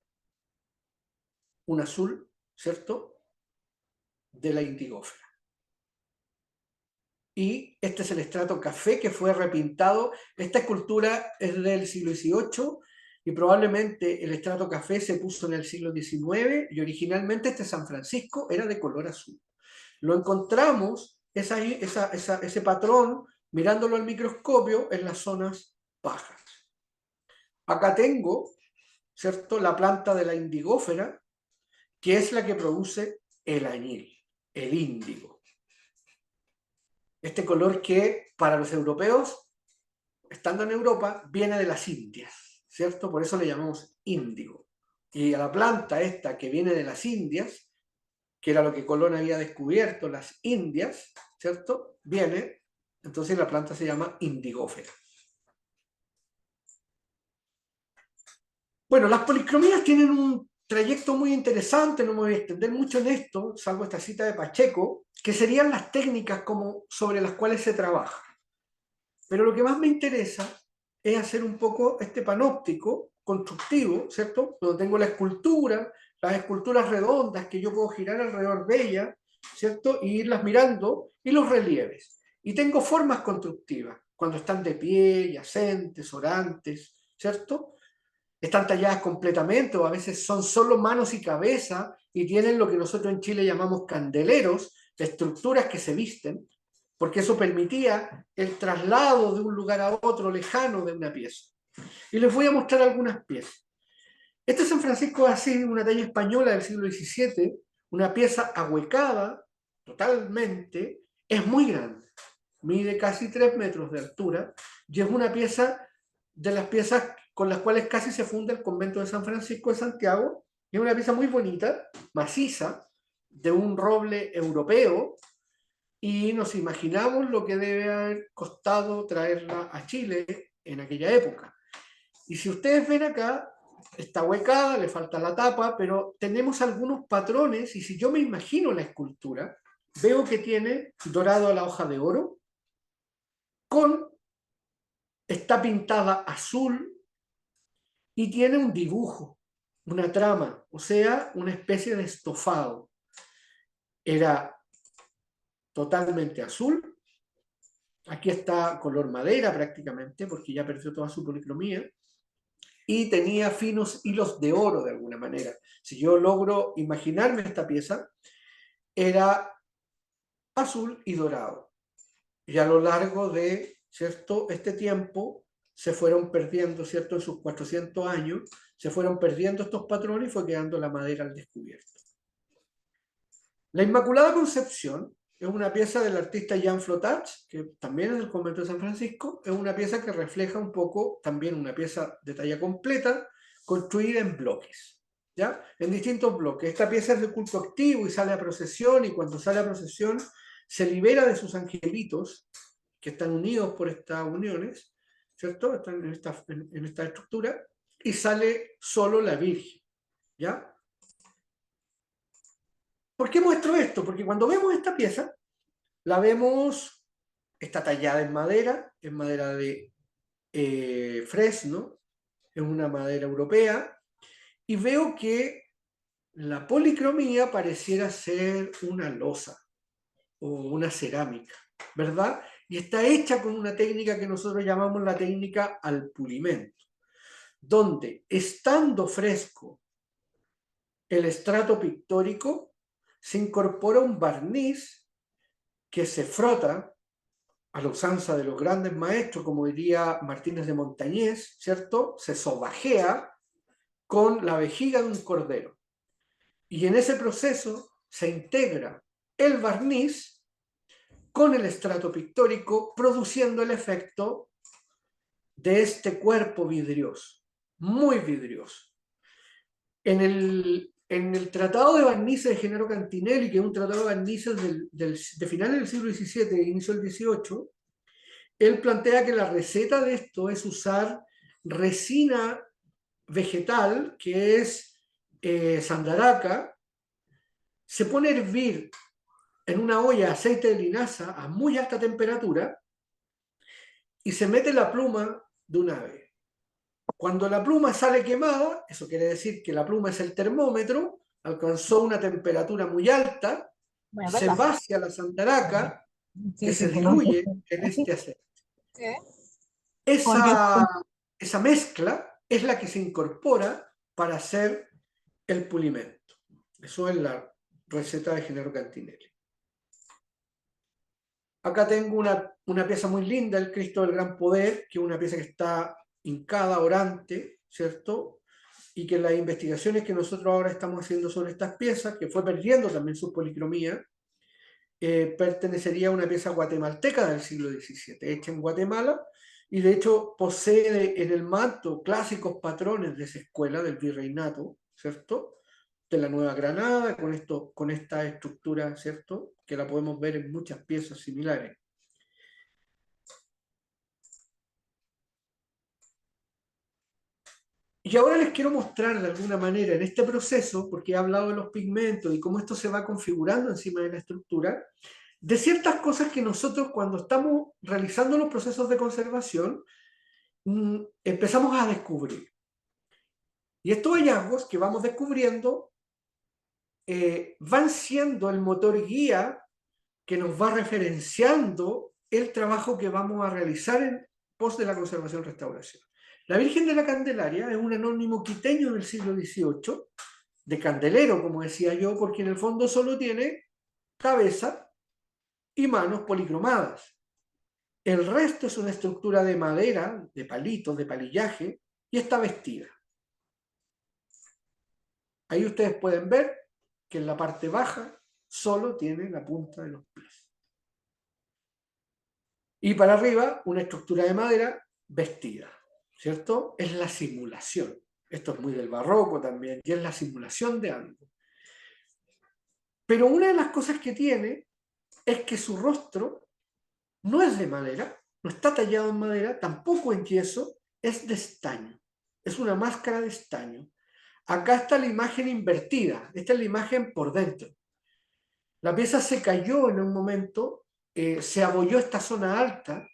Un azul, ¿cierto?, de la indigófera. Y este es el estrato café que fue repintado. Esta escultura es del siglo XVIII y probablemente el estrato café se puso en el siglo XIX y originalmente este San Francisco era de color azul. Lo encontramos, ese patrón, mirándolo al microscopio, en las zonas bajas. Acá tengo, ¿cierto?, la planta de la indigófera, que es la que produce el añil, el índigo. Este color que para los europeos, estando en Europa, viene de las Indias, ¿cierto? Por eso le llamamos índigo. Y a la planta esta que viene de las Indias, que era lo que Colón había descubierto, las Indias, ¿cierto?, viene, entonces la planta se llama indigófera. Bueno, las policromías tienen un trayecto muy interesante, no me voy a extender mucho en esto, salvo esta cita de Pacheco, que serían las técnicas sobre las cuales se trabaja. Pero lo que más me interesa es hacer un poco este panóptico constructivo, ¿cierto? Donde tengo la escultura, las esculturas redondas que yo puedo girar alrededor de ellas, ¿cierto? Y irlas mirando, y los relieves. Y tengo formas constructivas, cuando están de pie, yacentes, orantes, ¿cierto? Están talladas completamente, o a veces son solo manos y cabeza, y tienen lo que nosotros en Chile llamamos candeleros, estructuras que se visten, porque eso permitía el traslado de un lugar a otro lejano de una pieza. Y les voy a mostrar algunas piezas. Este San Francisco de Asís, una talla española del siglo XVII, una pieza ahuecada totalmente, es muy grande, mide casi 3 metros de altura, y es una pieza de las piezas con las cuales casi se funda el convento de San Francisco de Santiago. Es una pieza muy bonita, maciza, de un roble europeo, y nos imaginamos lo que debe haber costado traerla a Chile en aquella época. Y si ustedes ven acá, está huecada, le falta la tapa, pero tenemos algunos patrones, y si yo me imagino la escultura, veo que tiene dorado a la hoja de oro, está pintada azul y tiene un dibujo, una trama, o sea, una especie de estofado. Era totalmente azul. Aquí está color madera prácticamente, porque ya perdió toda su policromía. Y tenía finos hilos de oro de alguna manera. Si yo logro imaginarme esta pieza, era azul y dorado. Y a lo largo de, ¿cierto?, este tiempo se fueron perdiendo, ¿cierto?, en sus 400 años, se fueron perdiendo estos patrones y fue quedando la madera al descubierto. La Inmaculada Concepción es una pieza del artista Jean Flotats, que también es del convento de San Francisco. Es una pieza que refleja un poco, también una pieza de talla completa, construida en bloques, ¿ya? En distintos bloques. Esta pieza es de culto activo y sale a procesión, y cuando sale a procesión se libera de sus angelitos, que están unidos por estas uniones, ¿cierto? Están en esta estructura, y sale solo la Virgen, ¿ya? ¿Por qué muestro esto? Porque cuando vemos esta pieza, la vemos, está tallada en madera de fresno, es una madera europea, y veo que la policromía pareciera ser una loza o una cerámica, ¿verdad? Y está hecha con una técnica que nosotros llamamos la técnica al pulimento, donde estando fresco el estrato pictórico, se incorpora un barniz que se frota a la usanza de los grandes maestros, como diría Martínez de Montañés, ¿cierto? Se sobajea con la vejiga de un cordero. Y en ese proceso se integra el barniz con el estrato pictórico, produciendo el efecto de este cuerpo vidrioso, muy vidrioso. En el Tratado de Barnices de Gennaro Cantinelli, que es un tratado de barnices de finales del siglo XVII e inicio del XVIII, él plantea que la receta de esto es usar resina vegetal, que es sandaraca, se pone a hervir en una olla aceite de linaza a muy alta temperatura y se mete la pluma de un ave. Cuando la pluma sale quemada, eso quiere decir que la pluma es el termómetro, alcanzó una temperatura muy alta, Bueno, se ¿verdad? vacía la sandaraca, que Sí, se sí, que no. diluye en este aceite. ¿Qué? Esa mezcla es la que se incorpora para hacer el pulimento. Eso es la receta de Gennaro Cantinelli. Acá tengo una pieza muy linda, el Cristo del Gran Poder, que es una pieza que está hincada, orante, ¿cierto? Y que las investigaciones que nosotros ahora estamos haciendo sobre estas piezas, que fue perdiendo también su policromía, pertenecería a una pieza guatemalteca del siglo XVII, hecha en Guatemala, y de hecho posee en el manto clásicos patrones de esa escuela del virreinato, ¿cierto?, de la Nueva Granada, con esta estructura, ¿cierto?, que la podemos ver en muchas piezas similares. Y ahora les quiero mostrar de alguna manera en este proceso, porque he hablado de los pigmentos y cómo esto se va configurando encima de la estructura, de ciertas cosas que nosotros cuando estamos realizando los procesos de conservación empezamos a descubrir. Y estos hallazgos que vamos descubriendo van siendo el motor guía que nos va referenciando el trabajo que vamos a realizar en pos de la conservación-restauración. La Virgen de la Candelaria es un anónimo quiteño del siglo XVIII, de candelero, como decía yo, porque en el fondo solo tiene cabeza y manos policromadas. El resto es una estructura de madera, de palitos, de palillaje, y está vestida. Ahí ustedes pueden ver que en la parte baja solo tiene la punta de los pies. Y para arriba, una estructura de madera vestida. ¿cierto? Es la simulación. Esto es muy del barroco también, y es la simulación de algo. Pero una de las cosas que tiene es que su rostro no es de madera, no está tallado en madera, tampoco en yeso, es de estaño. Es una máscara de estaño. Acá está la imagen invertida, esta es la imagen por dentro. La pieza se cayó en un momento, se abolló esta zona alta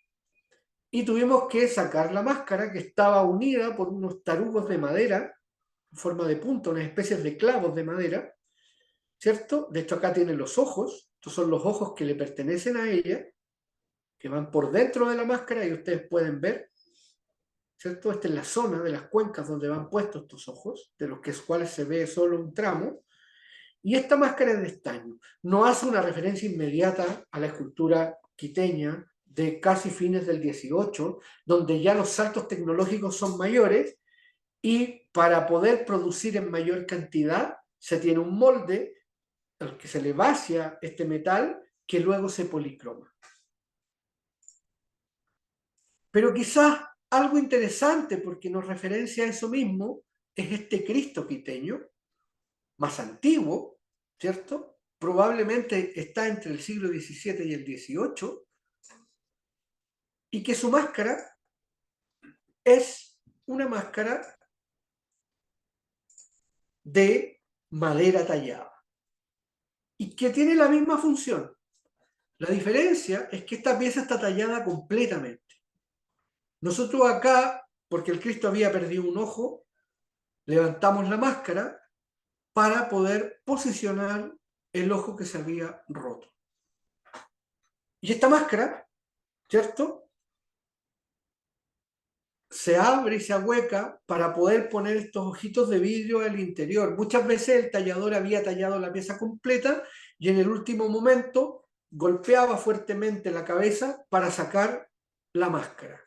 y tuvimos que sacar la máscara que estaba unida por unos tarugos de madera, en forma de punto, unas especies de clavos de madera, ¿cierto? De hecho acá tiene los ojos, estos son los ojos que le pertenecen a ella, que van por dentro de la máscara y ustedes pueden ver, ¿cierto? Esta es la zona de las cuencas donde van puestos estos ojos, de los cuales se ve solo un tramo, y esta máscara es de estaño. No hace una referencia inmediata a la escultura quiteña de casi fines del 18, donde ya los saltos tecnológicos son mayores y para poder producir en mayor cantidad se tiene un molde al que se le vacía este metal que luego se policroma. Pero quizás algo interesante, porque nos referencia a eso mismo, es este Cristo quiteño, más antiguo, ¿cierto? Probablemente está entre el siglo XVII y el XVIII, y que su máscara es una máscara de madera tallada, y que tiene la misma función. La diferencia es que esta pieza está tallada completamente. Nosotros acá, porque el Cristo había perdido un ojo, levantamos la máscara para poder posicionar el ojo que se había roto. Y esta máscara, ¿cierto? Se abre y se ahueca para poder poner estos ojitos de vidrio al interior. Muchas veces el tallador había tallado la pieza completa y en el último momento golpeaba fuertemente la cabeza para sacar la máscara.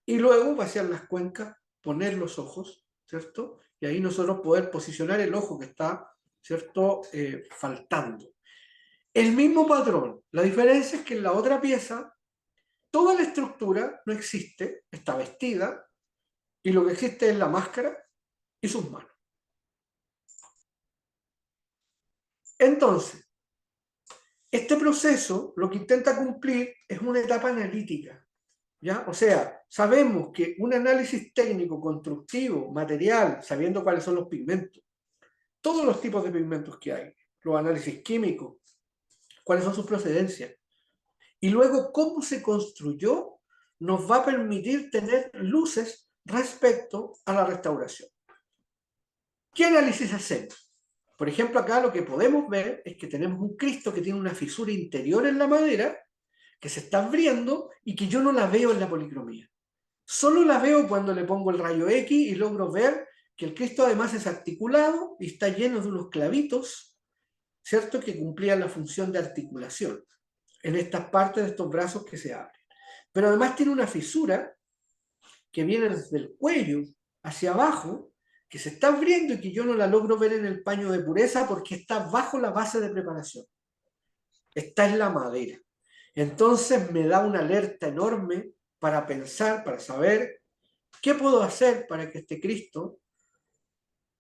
Y luego vaciar las cuencas, poner los ojos, ¿cierto? Y ahí nosotros poder posicionar el ojo que está, ¿cierto? Faltando. El mismo patrón. La diferencia es que en la otra pieza toda la estructura no existe, está vestida, y lo que existe es la máscara y sus manos. Entonces, este proceso lo que intenta cumplir es una etapa analítica, ¿ya? O sea, sabemos que un análisis técnico, constructivo, material, sabiendo cuáles son los pigmentos, todos los tipos de pigmentos que hay, los análisis químicos, cuáles son sus procedencias, y luego cómo se construyó, nos va a permitir tener luces respecto a la restauración. ¿Qué análisis hacemos? Por ejemplo, acá lo que podemos ver es que tenemos un Cristo que tiene una fisura interior en la madera, que se está abriendo y que yo no la veo en la policromía. Solo la veo cuando le pongo el rayo X y logro ver que el Cristo además es articulado y está lleno de unos clavitos, ¿cierto? Que cumplían la función de articulación en estas partes de estos brazos que se abren. Pero además tiene una fisura que viene desde el cuello hacia abajo, que se está abriendo y que yo no la logro ver en el paño de pureza porque está bajo la base de preparación. Está en la madera. Entonces me da una alerta enorme para pensar, para saber qué puedo hacer para que este Cristo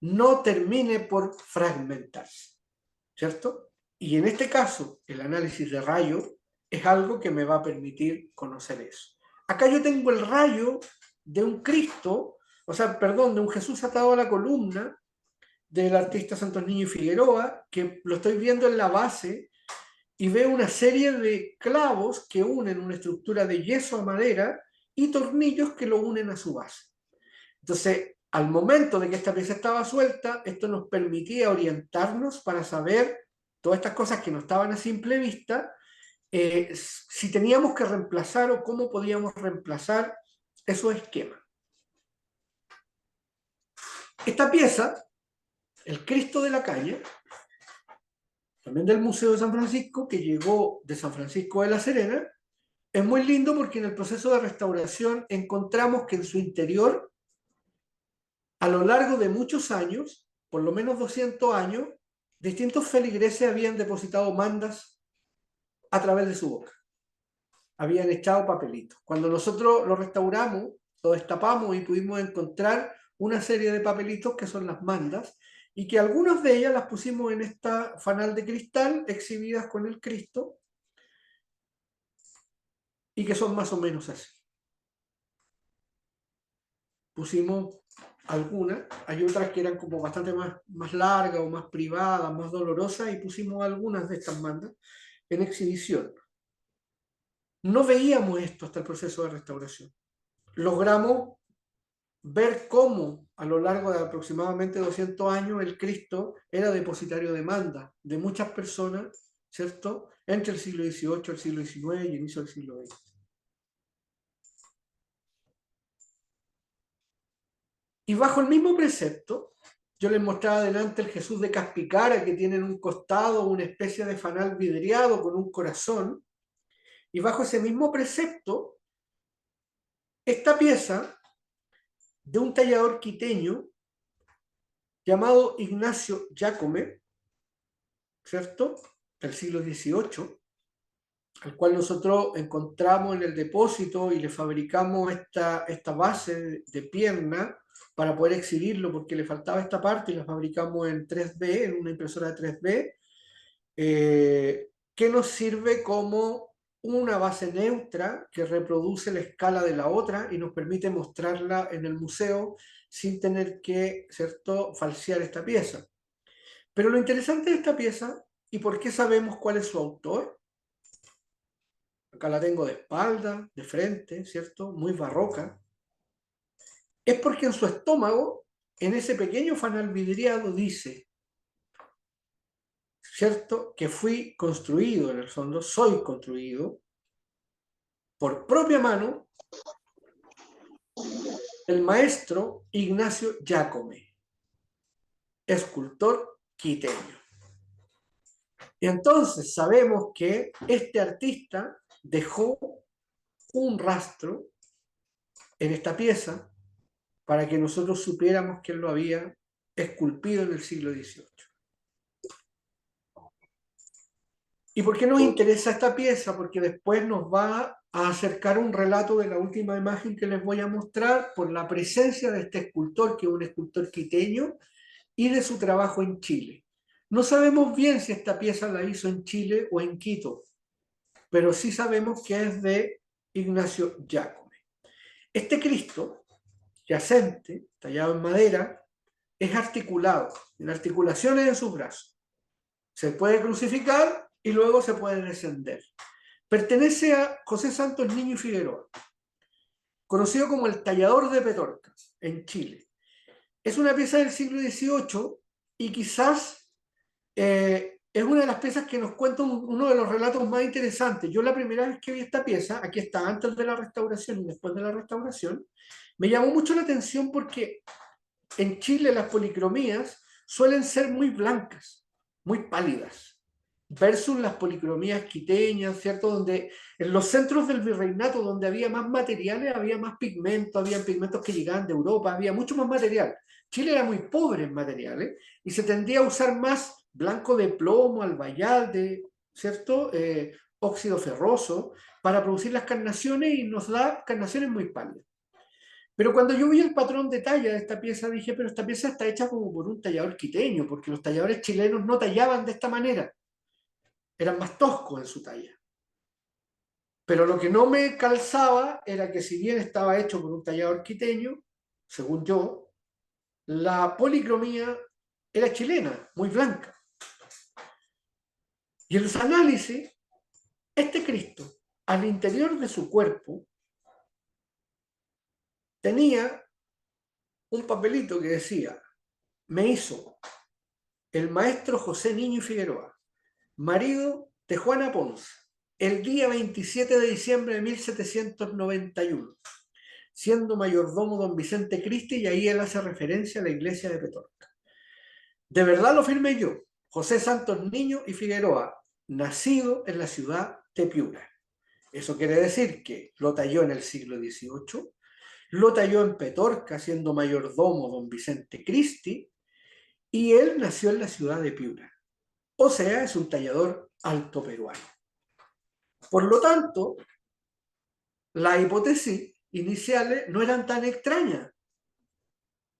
no termine por fragmentarse, ¿cierto? Y en este caso, el análisis de rayo es algo que me va a permitir conocer eso. Acá yo tengo el rayo de un Cristo, o sea, perdón, de un Jesús atado a la columna del artista Santos Niño y Figueroa, que lo estoy viendo en la base y veo una serie de clavos que unen una estructura de yeso a madera y tornillos que lo unen a su base. Entonces, al momento de que esta pieza estaba suelta, esto nos permitía orientarnos para saber todas estas cosas que no estaban a simple vista, si teníamos que reemplazar o cómo podíamos reemplazar esos esquemas. Esta pieza, el Cristo de la Calle, también del Museo de San Francisco, que llegó de San Francisco de la Serena, es muy lindo porque en el proceso de restauración encontramos que en su interior, a lo largo de muchos años, por lo menos 200 años, distintos feligreses habían depositado mandas a través de su boca. Habían echado papelitos. Cuando nosotros lo restauramos, lo destapamos y pudimos encontrar una serie de papelitos que son las mandas, y que algunas de ellas las pusimos en esta fanal de cristal, exhibidas con el Cristo, y que son más o menos así. Pusimos algunas, hay otras que eran como bastante más largas o más privadas, más dolorosas, y pusimos algunas de estas mandas en exhibición. No veíamos esto hasta el proceso de restauración. Logramos ver cómo a lo largo de aproximadamente 200 años el Cristo era depositario de manda de muchas personas, ¿cierto? Entre el siglo XVIII, el siglo XIX y el inicio del siglo XX. Y bajo el mismo precepto, yo les mostraba adelante el Jesús de Caspicara, que tiene en un costado una especie de fanal vidriado con un corazón, y bajo ese mismo precepto, esta pieza de un tallador quiteño llamado Ignacio Giacome, ¿cierto? Del siglo XVIII, al cual nosotros encontramos en el depósito y le fabricamos esta base de pierna para poder exhibirlo, porque le faltaba esta parte y la fabricamos en 3D, en una impresora 3D, que nos sirve como una base neutra que reproduce la escala de la otra y nos permite mostrarla en el museo sin tener que, ¿cierto?, falsear esta pieza. Pero lo interesante de esta pieza, y por qué sabemos cuál es su autor, acá la tengo de espalda, de frente, ¿cierto?, muy barroca, es porque en su estómago, en ese pequeño fanal vidriado, dice, ¿cierto?, que fui construido, en el fondo, soy construido por propia mano el maestro Ignacio Giacome, escultor quiteño. Y entonces sabemos que este artista dejó un rastro en esta pieza para que nosotros supiéramos que él lo había esculpido en el siglo XVIII. ¿Y por qué nos interesa esta pieza? Porque después nos va a acercar un relato de la última imagen que les voy a mostrar por la presencia de este escultor, que es un escultor quiteño, y de su trabajo en Chile. No sabemos bien si esta pieza la hizo en Chile o en Quito, pero sí sabemos que es de Ignacio Giacome. Este Cristo yacente, tallado en madera, es articulado, en articulaciones en sus brazos. Se puede crucificar y luego se puede descender. Pertenece a José Santos Niño y Figueroa, conocido como el tallador de Petorca, en Chile. Es una pieza del siglo XVIII y quizás es una de las piezas que nos cuenta uno de los relatos más interesantes. Yo la primera vez que vi esta pieza, aquí está, antes de la restauración y después de la restauración, me llamó mucho la atención porque en Chile las policromías suelen ser muy blancas, muy pálidas, versus las policromías quiteñas, ¿cierto? Donde en los centros del virreinato, donde había más materiales, había más pigmentos, había pigmentos que llegaban de Europa, había mucho más material. Chile era muy pobre en materiales y se tendía a usar más blanco de plomo, albayalde, ¿cierto? Óxido ferroso, para producir las carnaciones, y nos da carnaciones muy pálidas. Pero cuando yo vi el patrón de talla de esta pieza, dije, pero esta pieza está hecha como por un tallador quiteño, porque los talladores chilenos no tallaban de esta manera. Eran más toscos en su talla. Pero lo que no me calzaba era que, si bien estaba hecho por un tallador quiteño, según yo, la policromía era chilena, muy blanca. Y en los análisis, este Cristo, al interior de su cuerpo, tenía un papelito que decía: me hizo el maestro José Niño y Figueroa, marido de Juana Ponce, el día 27 de diciembre de 1791, siendo mayordomo don Vicente Cristi, y ahí él hace referencia a la iglesia de Petorca. De verdad lo firmé yo, José Santos Niño y Figueroa, nacido en la ciudad de Piura. Eso quiere decir que lo talló en el siglo XVIII, lo talló en Petorca, siendo mayordomo don Vicente Cristi, y él nació en la ciudad de Piura. O sea, es un tallador alto peruano. Por lo tanto, la hipótesis iniciales no eran tan extrañas.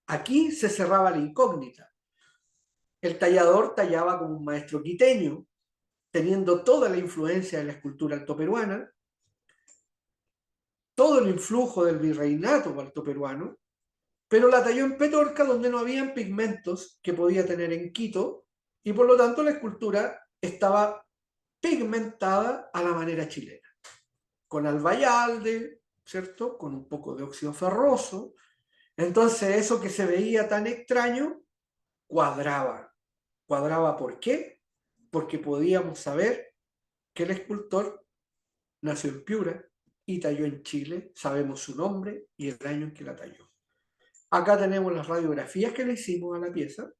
Aquí se cerraba la incógnita. El tallador tallaba como un maestro quiteño, teniendo toda la influencia de la escultura altoperuana, todo el influjo del virreinato altoperuano, pero la talló en Petorca, donde no habían pigmentos que podía tener en Quito, y por lo tanto la escultura estaba pigmentada a la manera chilena, con albayalde, ¿cierto? Con un poco de óxido ferroso. Entonces eso que se veía tan extraño cuadraba. ¿Cuadraba por qué? Porque podíamos saber que el escultor nació en Piura y talló en Chile, sabemos su nombre y el año en que la talló. Acá tenemos las radiografías que le hicimos a la pieza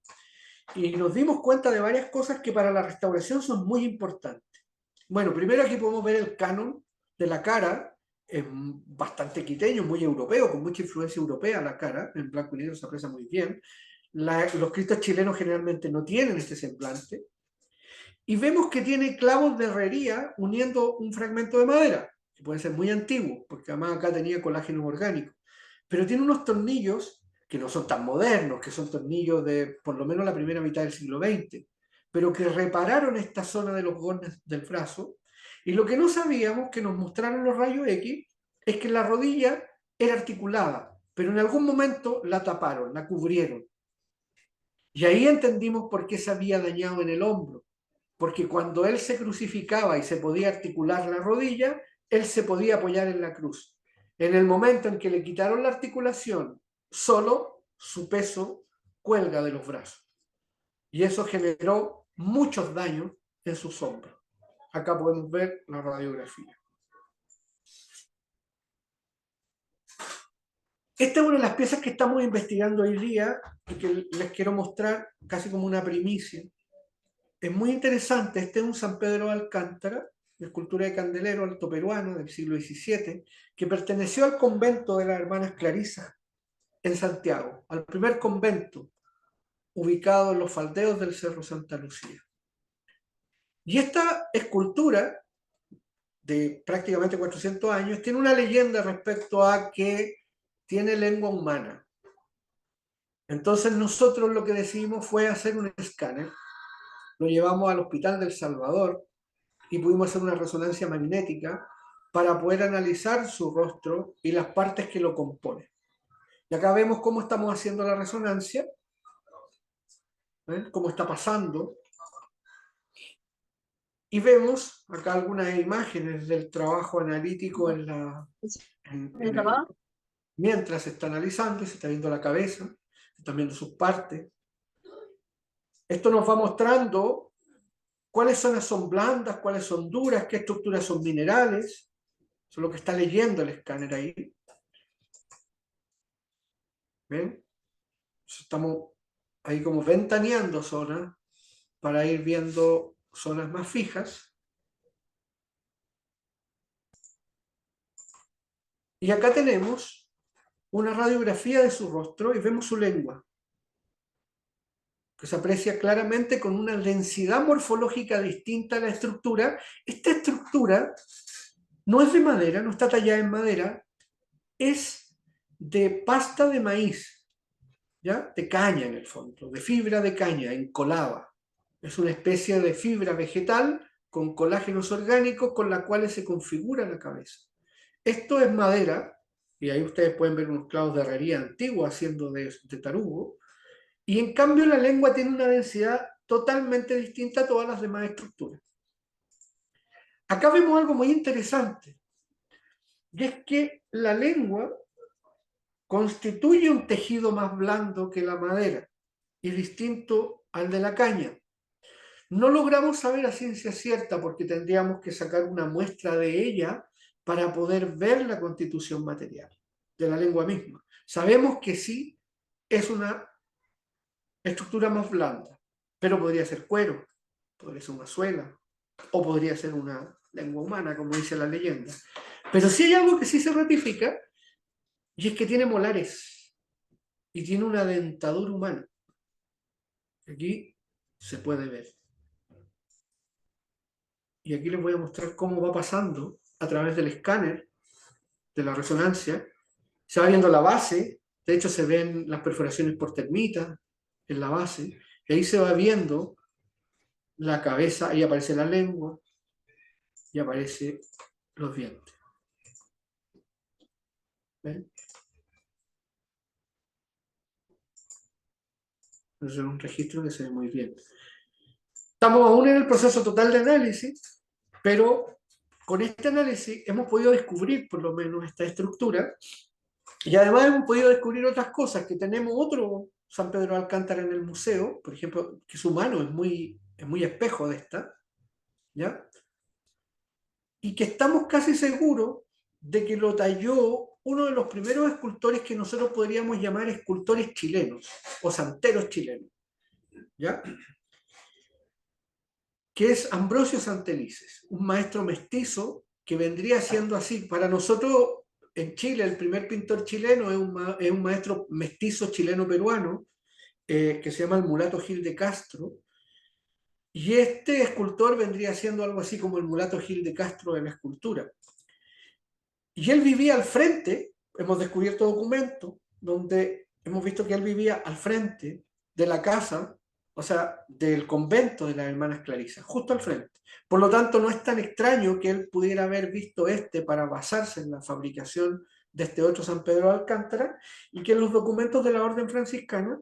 y nos dimos cuenta de varias cosas que para la restauración son muy importantes. Bueno, primero aquí podemos ver el canon de la cara, es bastante quiteño, muy europeo, con mucha influencia europea la cara, en blanco y negro se aprecia muy bien. Los cristos chilenos generalmente no tienen este semblante. Y vemos que tiene clavos de herrería uniendo un fragmento de madera, que puede ser muy antiguo, porque además acá tenía colágeno orgánico. Pero tiene unos tornillos que no son tan modernos, que son tornillos de por lo menos la primera mitad del siglo XX, pero que repararon esta zona de los gones del brazo. Y lo que no sabíamos, que nos mostraron los rayos X, es que la rodilla era articulada, pero en algún momento la taparon, la cubrieron. Y ahí entendimos por qué se había dañado en el hombro, porque cuando él se crucificaba y se podía articular la rodilla, él se podía apoyar en la cruz. En el momento en que le quitaron la articulación, solo su peso cuelga de los brazos. Y eso generó muchos daños en sus hombros. Acá podemos ver la radiografía. Esta es una de las piezas que estamos investigando hoy día y que les quiero mostrar casi como una primicia. Es muy interesante, este es un San Pedro de Alcántara, de escultura de candelero altoperuano del siglo XVII, que perteneció al convento de las hermanas Clarisas en Santiago, al primer convento ubicado en los faldeos del Cerro Santa Lucía. Y esta escultura de prácticamente 400 años tiene una leyenda respecto a que tiene lengua humana. Entonces nosotros lo que decidimos fue hacer un escáner, lo llevamos al Hospital del Salvador y pudimos hacer una resonancia magnética para poder analizar su rostro y las partes que lo componen. Y acá vemos cómo estamos haciendo la resonancia, ¿ven? Cómo está pasando. Y vemos acá algunas imágenes del trabajo analítico mientras se está analizando, se está viendo la cabeza, se están viendo sus partes. Esto nos va mostrando cuáles zonas son blandas, cuáles son duras, qué estructuras son minerales. Eso es lo que está leyendo el escáner ahí. ¿Ven? Estamos ahí como ventaneando zonas para ir viendo zonas más fijas. Y acá tenemos una radiografía de su rostro y vemos su lengua, que se aprecia claramente con una densidad morfológica distinta a la estructura. Esta estructura no es de madera, no está tallada en madera, es de pasta de maíz, ¿ya? De caña en el fondo, de fibra de caña encolada. Es una especie de fibra vegetal con colágenos orgánicos con la cual se configura la cabeza. Esto es madera, y ahí ustedes pueden ver unos clavos de herrería antiguos haciendo de tarugo, y en cambio la lengua tiene una densidad totalmente distinta a todas las demás estructuras. Acá vemos algo muy interesante, y es que la lengua constituye un tejido más blando que la madera y distinto al de la caña. No logramos saber a ciencia cierta porque tendríamos que sacar una muestra de ella para poder ver la constitución material de la lengua misma. Sabemos que sí es una estructura más blanda, pero podría ser cuero, podría ser una suela o podría ser una lengua humana, como dice la leyenda. Pero sí hay algo que sí se ratifica y es que tiene molares y tiene una dentadura humana. Aquí se puede ver. Y aquí les voy a mostrar cómo va pasando a través del escáner de la resonancia, Se va viendo la base, de hecho se ven las perforaciones por termitas en la base, y ahí se va viendo la cabeza, ahí aparece la lengua y aparece los dientes. ¿Ven? Entonces es un registro que se ve muy bien. Estamos aún en el proceso total de análisis, pero con este análisis hemos podido descubrir por lo menos esta estructura, y además hemos podido descubrir otras cosas, que tenemos otro San Pedro de Alcántara en el museo, por ejemplo, que su mano es muy espejo de esta, ¿ya? Y que estamos casi seguros de que lo talló uno de los primeros escultores que nosotros podríamos llamar escultores chilenos, o santeros chilenos, ¿ya? Que es Ambrosio Santelices, un maestro mestizo que vendría siendo así. Para nosotros, en Chile, el primer pintor chileno es un maestro mestizo chileno-peruano, que se llama el mulato Gil de Castro, y este escultor vendría siendo algo así como el mulato Gil de Castro de la escultura. Y él vivía al frente, hemos descubierto documentos donde hemos visto que él vivía al frente de la casa, o sea, del convento de las hermanas Clarisas, justo al frente. Por lo tanto, no es tan extraño que él pudiera haber visto para basarse en la fabricación de este otro San Pedro de Alcántara, y que en los documentos de la orden franciscana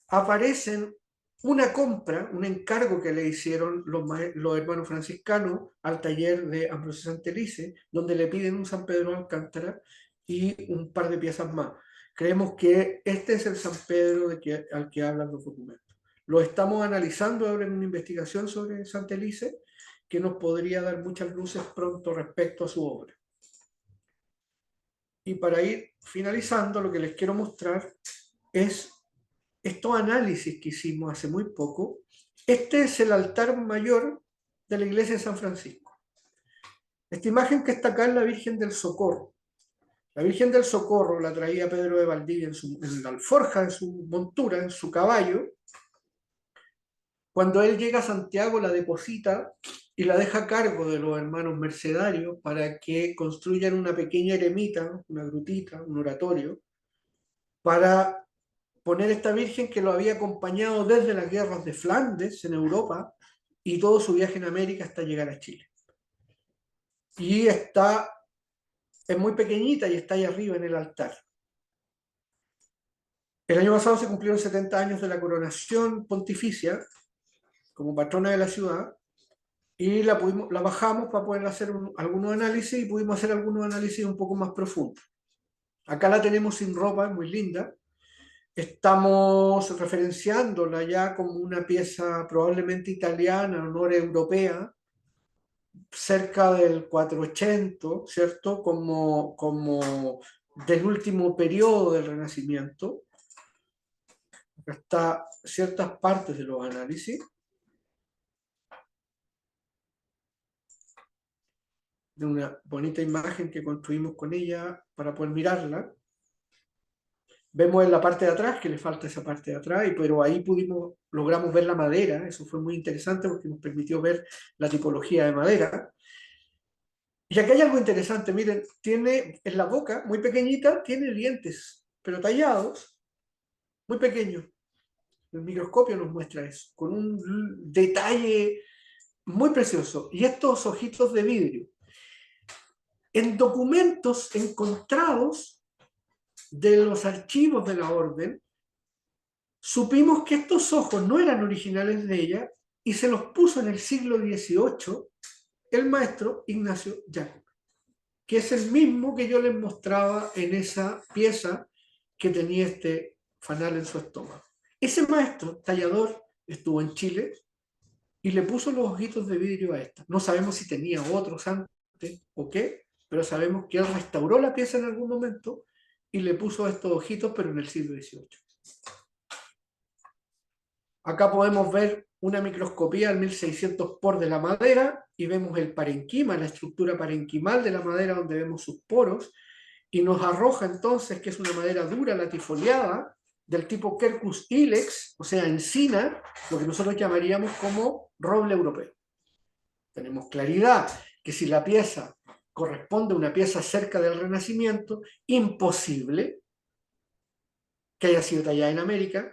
aparecen una compra, un encargo que le hicieron los hermanos franciscanos al taller de Ambrosio Santelices, donde le piden un San Pedro de Alcántara y un par de piezas más. Creemos que este es el San Pedro al que hablan los documentos. Lo estamos analizando ahora en una investigación sobre Santelices, que nos podría dar muchas luces pronto respecto a su obra. Y para ir finalizando, lo que les quiero mostrar es estos análisis que hicimos hace muy poco. Este es el altar mayor de la iglesia de San Francisco. Esta imagen que está acá es la Virgen del Socorro. La Virgen del Socorro la traía Pedro de Valdivia en la alforja de su montura, en su caballo. Cuando él llega a Santiago, la deposita y la deja a cargo de los hermanos mercedarios para que construyan una pequeña eremita, una grutita, un oratorio, para poner esta Virgen que lo había acompañado desde las guerras de Flandes en Europa y todo su viaje en América hasta llegar a Chile. Y es muy pequeñita y está ahí arriba en el altar. El año pasado se cumplieron 70 años de la coronación pontificia como patrona de la ciudad, y la bajamos para poder hacer algunos análisis, y pudimos hacer algunos análisis un poco más profundos. Acá la tenemos sin ropa, muy linda. Estamos referenciándola ya como una pieza probablemente italiana, no europea, cerca del 480, ¿cierto? Como del último periodo del Renacimiento. Acá están ciertas partes de los análisis. De una bonita imagen que construimos con ella para poder mirarla. Vemos en la parte de atrás que le falta esa parte de atrás, pero ahí logramos ver la madera. Eso fue muy interesante porque nos permitió ver la tipología de madera. Y aquí hay algo interesante, miren, tiene en la boca, muy pequeñita, tiene dientes, pero tallados, muy pequeños. El microscopio nos muestra eso, con un detalle muy precioso. Y estos ojitos de vidrio. En documentos encontrados de los archivos de la orden, supimos que estos ojos no eran originales de ella y se los puso en el siglo XVIII el maestro Ignacio Jacob, que es el mismo que yo les mostraba en esa pieza que tenía este fanal en su estómago. Ese maestro tallador estuvo en Chile y le puso los ojitos de vidrio a esta. No sabemos si tenía otros antes o qué, pero sabemos que él restauró la pieza en algún momento y le puso estos ojitos, pero en el siglo XVIII. Acá podemos ver una microscopía al 1600 por de la madera y vemos el parenquima, la estructura parenquimal de la madera, donde vemos sus poros, y nos arroja entonces que es una madera dura, latifoliada, del tipo Quercus ilex, o sea, encina, lo que nosotros llamaríamos como roble europeo. Tenemos claridad que si la pieza corresponde a una pieza cerca del Renacimiento, imposible que haya sido tallada en América,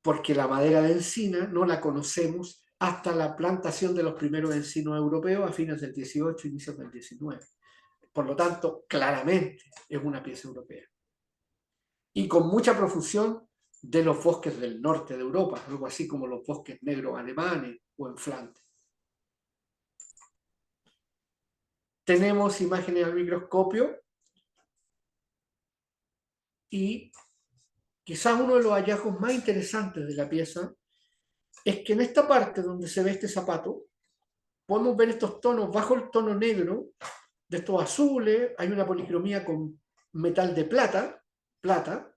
porque la madera de encina no la conocemos hasta la plantación de los primeros encinos europeos a fines del 18, inicios del 19. Por lo tanto, claramente es una pieza europea. Y con mucha profusión de los bosques del norte de Europa, algo así como los bosques negros alemanes o en Flandes. Tenemos imágenes al microscopio y quizás uno de los hallazgos más interesantes de la pieza es que en esta parte donde se ve este zapato, podemos ver estos tonos bajo el tono negro, de estos azules, hay una policromía con metal de plata,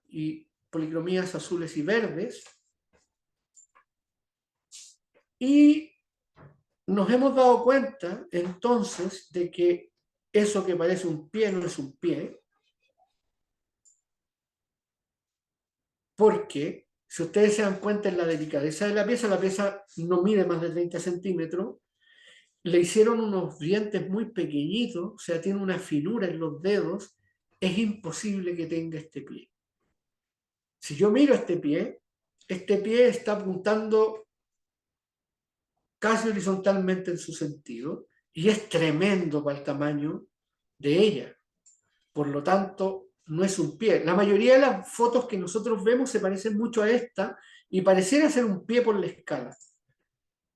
y policromías azules y verdes. Y nos hemos dado cuenta entonces de que eso que parece un pie no es un pie, porque si ustedes se dan cuenta en la delicadeza de la pieza no mide más de 30 centímetros, le hicieron unos dientes muy pequeñitos, o sea, tiene una finura en los dedos, es imposible que tenga este pie. Si yo miro este pie está apuntando casi horizontalmente en su sentido, y es tremendo para el tamaño de ella. Por lo tanto, no es un pie. La mayoría de las fotos que nosotros vemos se parecen mucho a esta, y pareciera ser un pie por la escala.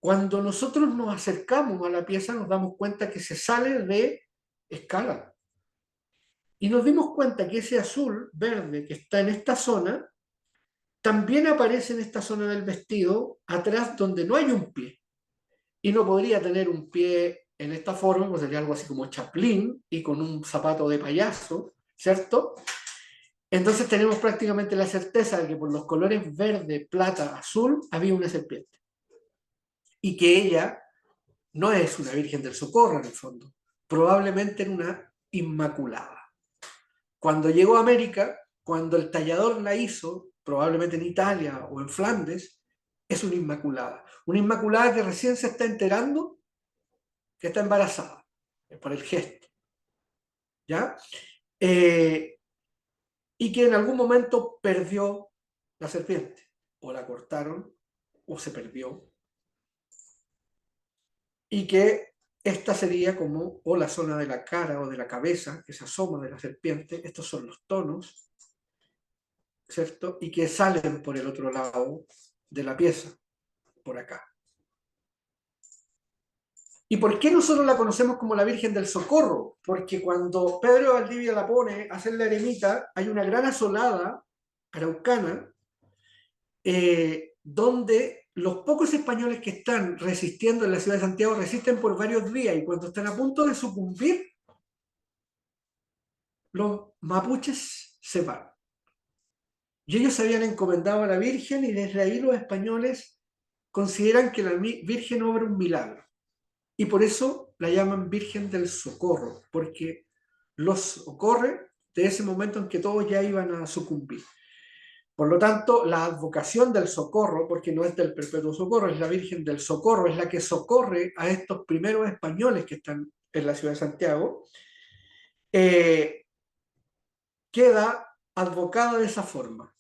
Cuando nosotros nos acercamos a la pieza nos damos cuenta que se sale de escala. Y nos dimos cuenta que ese azul verde que está en esta zona también aparece en esta zona del vestido, atrás donde no hay un pie. Y no podría tener un pie en esta forma, pues sería algo así como Chaplin y con un zapato de payaso, ¿cierto? Entonces tenemos prácticamente la certeza de que por los colores verde, plata, azul, había una serpiente. Y que ella no es una Virgen del Socorro en el fondo, probablemente era una Inmaculada. Cuando llegó a América, cuando el tallador la hizo, probablemente en Italia o en Flandes, es una Inmaculada que recién se está enterando que está embarazada, por el gesto, ¿ya? Y que en algún momento perdió la serpiente, o la cortaron, o se perdió, y que esta sería como o la zona de la cara o de la cabeza que se asoma de la serpiente. Estos son los tonos, ¿cierto? Y que salen por el otro lado de la pieza, por acá. ¿Y por qué nosotros la conocemos como la Virgen del Socorro? Porque cuando Pedro de Valdivia la pone a hacer la eremita, hay una gran asolada araucana, donde los pocos españoles que están resistiendo en la ciudad de Santiago resisten por varios días, y cuando están a punto de sucumbir, los mapuches se van. Y ellos se habían encomendado a la Virgen, y desde ahí los españoles consideran que la Virgen obra un milagro. Y por eso la llaman Virgen del Socorro, porque los socorre de ese momento en que todos ya iban a sucumbir. Por lo tanto, la advocación del socorro, porque no es del perpetuo socorro, es la Virgen del Socorro, es la que socorre a estos primeros españoles que están en la ciudad de Santiago, queda advocada de esa forma.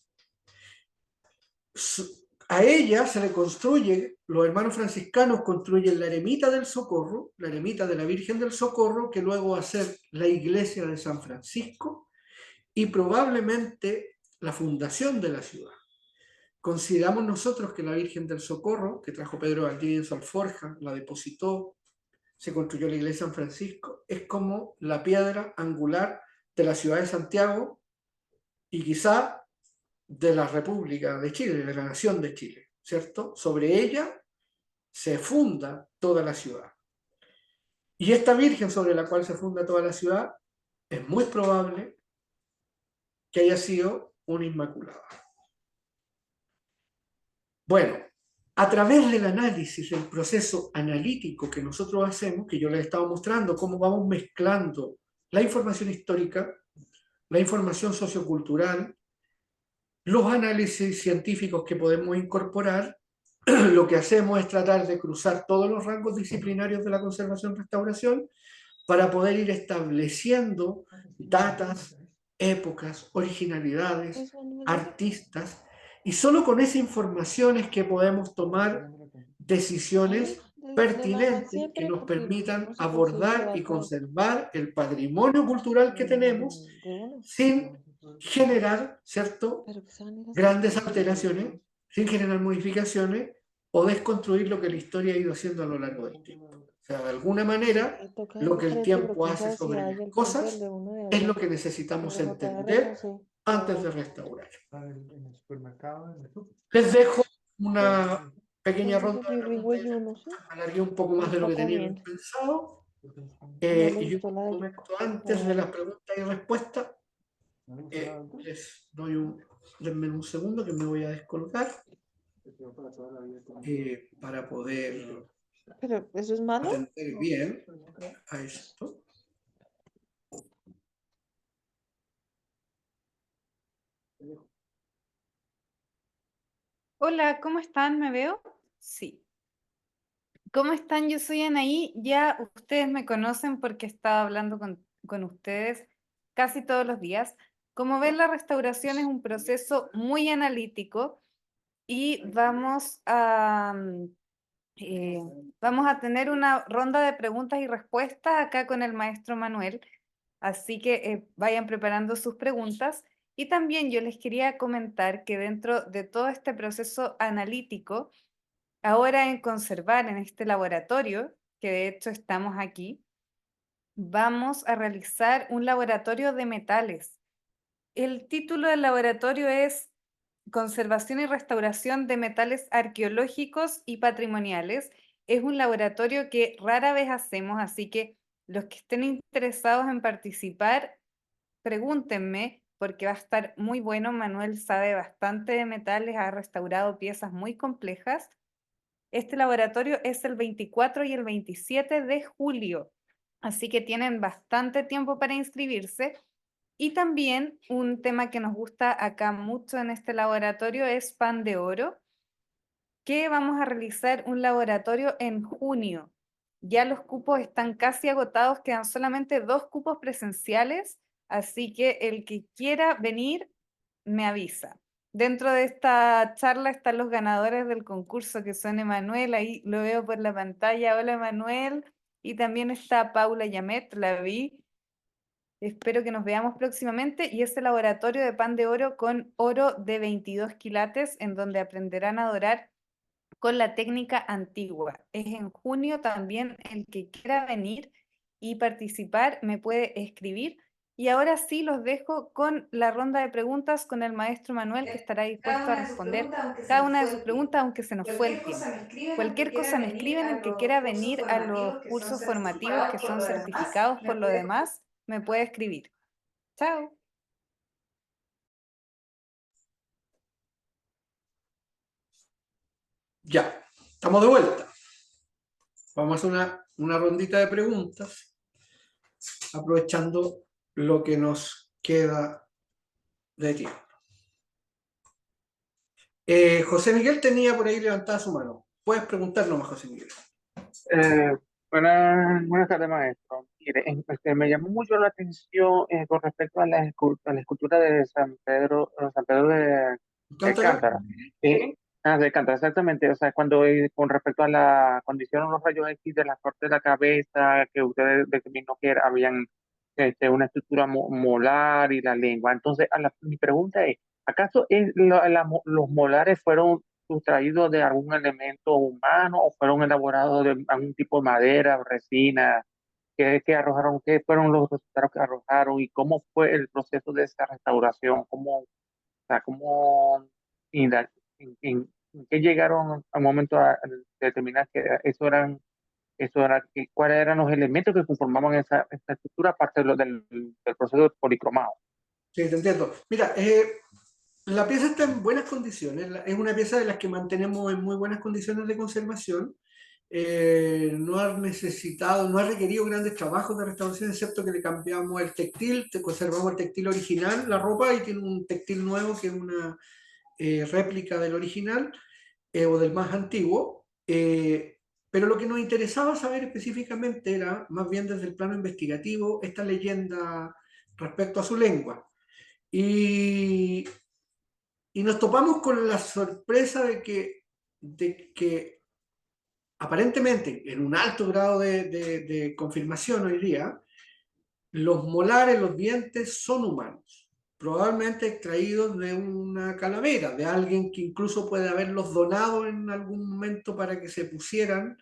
A ella se le construye, los hermanos franciscanos construyen la eremita del Socorro, la eremita de la Virgen del Socorro, que luego va a ser la iglesia de San Francisco y probablemente la fundación de la ciudad. Consideramos nosotros que la Virgen del Socorro, que trajo Pedro de Valdivia en su alforja, la depositó, se construyó la iglesia de San Francisco, es como la piedra angular de la ciudad de Santiago y quizá de la República de Chile, de la Nación de Chile, ¿cierto? Sobre ella se funda toda la ciudad. Y esta Virgen sobre la cual se funda toda la ciudad es muy probable que haya sido una Inmaculada. Bueno, a través del análisis, del proceso analítico que nosotros hacemos, que yo les he estado mostrando cómo vamos mezclando la información histórica, la información sociocultural, los análisis científicos que podemos incorporar, lo que hacemos es tratar de cruzar todos los rangos disciplinarios de la conservación-restauración para poder ir estableciendo datas, épocas, originalidades, artistas, y solo con esa información es que podemos tomar decisiones pertinentes que nos permitan abordar y conservar el patrimonio cultural que tenemos sin generar, ¿cierto?, grandes alteraciones, sin generar modificaciones o desconstruir lo que la historia ha ido haciendo a lo largo del tiempo. O sea, de alguna manera, lo que el tiempo hace sobre las cosas es lo que necesitamos entender antes de restaurar. Les dejo una pequeña ronda de preguntas. Alargué un poco más de lo que tenía pensado. Y yo un momento antes de las preguntas y respuestas, les doy denme un segundo que me voy a descolgar para poder Pero eso es malo. atender bien a esto. Hola, ¿cómo están? ¿Me veo? Sí. ¿Cómo están? Yo soy Anaí. Ya ustedes me conocen porque he estado hablando con ustedes casi todos los días. Como ven, la restauración es un proceso muy analítico y vamos a tener una ronda de preguntas y respuestas acá con el maestro Manuel. Así que vayan preparando sus preguntas. Y también yo les quería comentar que dentro de todo este proceso analítico, ahora en conservar en este laboratorio, que de hecho estamos aquí, vamos a realizar un laboratorio de metales. El título del laboratorio es Conservación y Restauración de Metales Arqueológicos y Patrimoniales. Es un laboratorio que rara vez hacemos, así que los que estén interesados en participar, pregúntenme, porque va a estar muy bueno. Manuel sabe bastante de metales, ha restaurado piezas muy complejas. Este laboratorio es el 24 y el 27 de julio, así que tienen bastante tiempo para inscribirse. Y también un tema que nos gusta acá mucho en este laboratorio es Pan de Oro, que vamos a realizar un laboratorio en junio. Ya los cupos están casi agotados, quedan solamente 2 cupos presenciales, así que el que quiera venir me avisa. Dentro de esta charla están los ganadores del concurso, que son Emanuel, ahí lo veo por la pantalla. Hola Emanuel, y también está Paula Yamet, la vi. Espero que nos veamos próximamente, y ese laboratorio de pan de oro con oro de 22 quilates, en donde aprenderán a dorar con la técnica antigua. Es en junio también. El que quiera venir y participar me puede escribir. Y ahora sí los dejo con la ronda de preguntas con el maestro Manuel, que estará dispuesto a responder cada una de sus preguntas, aunque se nos fue el tiempo. Cualquier cosa me escriben, el que quiera venir a los cursos formativos que son certificados por lo demás, me puede escribir. Chao. Ya, estamos de vuelta. Vamos a hacer una rondita de preguntas, aprovechando lo que nos queda de tiempo. José Miguel tenía por ahí levantada su mano. Puedes preguntar nomás, José Miguel. Buenas tardes, maestro. Mire, me llamó mucho la atención con respecto a a la escultura de San Pedro de ¿Cántara? Alcántara. De Alcántara, exactamente. O sea, con respecto a cuando hicieron los rayos X de la parte de la cabeza, que ustedes determinó que habían una estructura molar y la lengua. Entonces, mi pregunta es, ¿acaso los molares fueron sustraídos de algún elemento humano o fueron elaborados de algún tipo de madera o resina? ¿Qué arrojaron? ¿Qué fueron los resultados que arrojaron? ¿Y cómo fue el proceso de esa restauración? O sea, en qué llegaron al momento a determinar que cuáles eran los elementos que conformaban esta estructura, aparte del proceso de policromado? Sí, te entiendo. Mira, la pieza está en buenas condiciones. Es una pieza de las que mantenemos en muy buenas condiciones de conservación. No ha necesitado, no ha requerido grandes trabajos de restauración, excepto que le cambiamos el textil, conservamos el textil original, la ropa, y tiene un textil nuevo que es una réplica del original o del más antiguo. Pero lo que nos interesaba saber específicamente era, más bien desde el plano investigativo, esta leyenda respecto a su lengua. Y, y nos topamos con la sorpresa de que aparentemente, en un alto grado de confirmación hoy día, los molares, los dientes son humanos, probablemente extraídos de una calavera, de alguien que incluso puede haberlos donado en algún momento para que se pusieran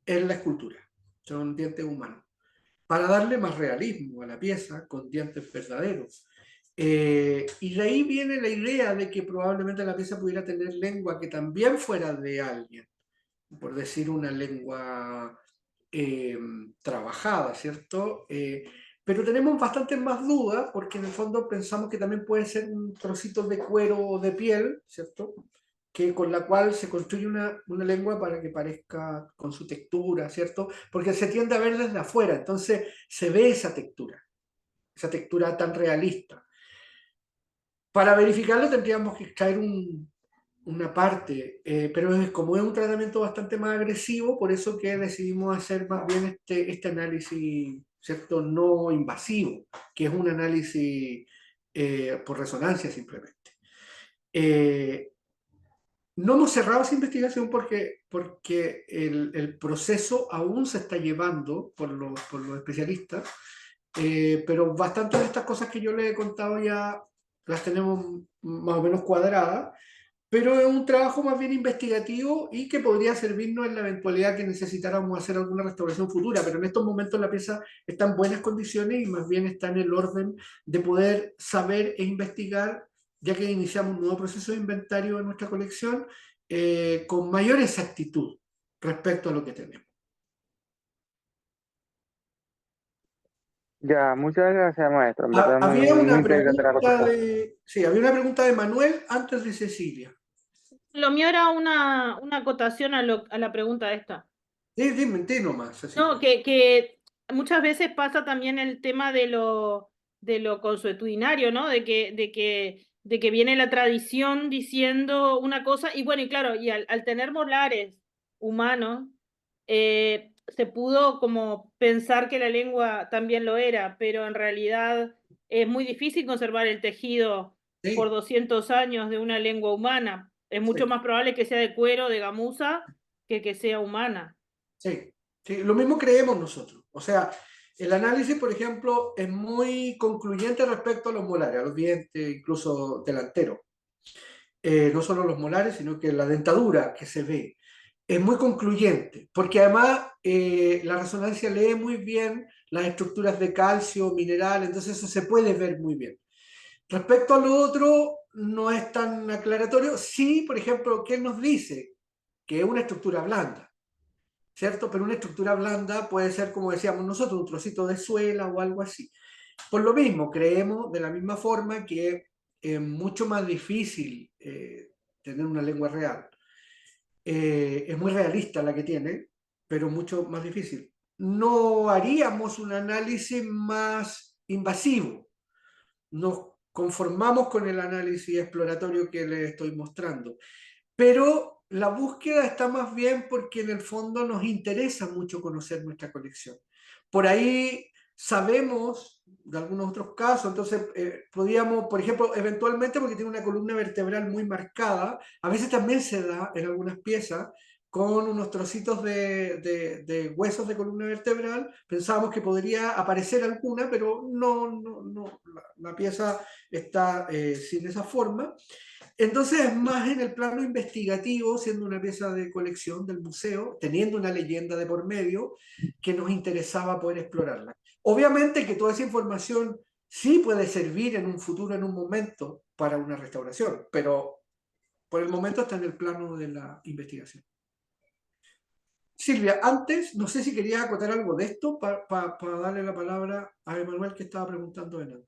en la escultura. Son dientes humanos, para darle más realismo a la pieza con dientes verdaderos. Y de ahí viene la idea de que probablemente la pieza pudiera tener lengua que también fuera de alguien, por decir una lengua trabajada, ¿cierto? Pero tenemos bastantes más dudas porque en el fondo pensamos que también puede ser un trocito de cuero o de piel, ¿cierto? Que con la cual se construye una lengua para que parezca con su textura, ¿cierto? Porque se tiende a ver desde afuera, entonces se ve esa textura tan realista. Para verificarlo tendríamos que extraer una parte, pero como es un tratamiento bastante más agresivo, por eso que decidimos hacer más bien este análisis, ¿cierto? No invasivo, que es un análisis por resonancia simplemente. No hemos cerrado esa investigación porque el proceso aún se está llevando por los especialistas, pero bastantes de estas cosas que yo les he contado ya las tenemos más o menos cuadradas, pero es un trabajo más bien investigativo y que podría servirnos en la eventualidad que necesitáramos hacer alguna restauración futura, pero en estos momentos la pieza está en buenas condiciones y más bien está en el orden de poder saber e investigar, ya que iniciamos un nuevo proceso de inventario en nuestra colección, con mayor exactitud respecto a lo que tenemos. Ya, muchas gracias, maestro. En verdad, Había muy una interesante la pregunta conversación. sí, había una pregunta de Manuel antes de Cecilia. Lo mío era una acotación a la pregunta esta. Sí, dime, nomás, Cecilia. No, que muchas veces pasa también el tema de lo consuetudinario, ¿no? De que viene la tradición diciendo una cosa, y bueno, y claro, y al tener molares humanos, se pudo como pensar que la lengua también lo era, pero en realidad es muy difícil conservar el tejido por Sí, 200 años de una lengua humana. Es mucho sí. más probable que sea de cuero, de gamuza, que sea humana. Sí, sí, lo mismo creemos nosotros. O sea, el análisis, por ejemplo, es muy concluyente respecto a los molares, a los dientes, incluso delanteros. No solo los molares, sino que la dentadura que se ve es muy concluyente, porque además la resonancia lee muy bien las estructuras de calcio, mineral, entonces eso se puede ver muy bien. Respecto a lo otro, no es tan aclaratorio. Sí, por ejemplo, ¿qué nos dice? Que es una estructura blanda. ¿Cierto? Pero una estructura blanda puede ser, como decíamos nosotros, un trocito de suela o algo así. Por lo mismo, creemos de la misma forma que es mucho más difícil tener una lengua real. Es muy realista la que tiene, pero mucho más difícil. No haríamos un análisis más invasivo. Nos conformamos con el análisis exploratorio que les estoy mostrando. Pero la búsqueda está más bien porque en el fondo nos interesa mucho conocer nuestra colección. Por ahí sabemos de algunos otros casos, entonces podríamos, por ejemplo, eventualmente porque tiene una columna vertebral muy marcada, a veces también se da en algunas piezas con unos trocitos de huesos de columna vertebral, pensábamos que podría aparecer alguna, pero no, la pieza está sin esa forma. Entonces es más en el plano investigativo, siendo una pieza de colección del museo, teniendo una leyenda de por medio, que nos interesaba poder explorarla. Obviamente que toda esa información sí puede servir en un futuro, en un momento, para una restauración, pero por el momento está en el plano de la investigación. Silvia, antes, no sé si quería acotar algo de esto para darle la palabra a Emanuel que estaba preguntando delante.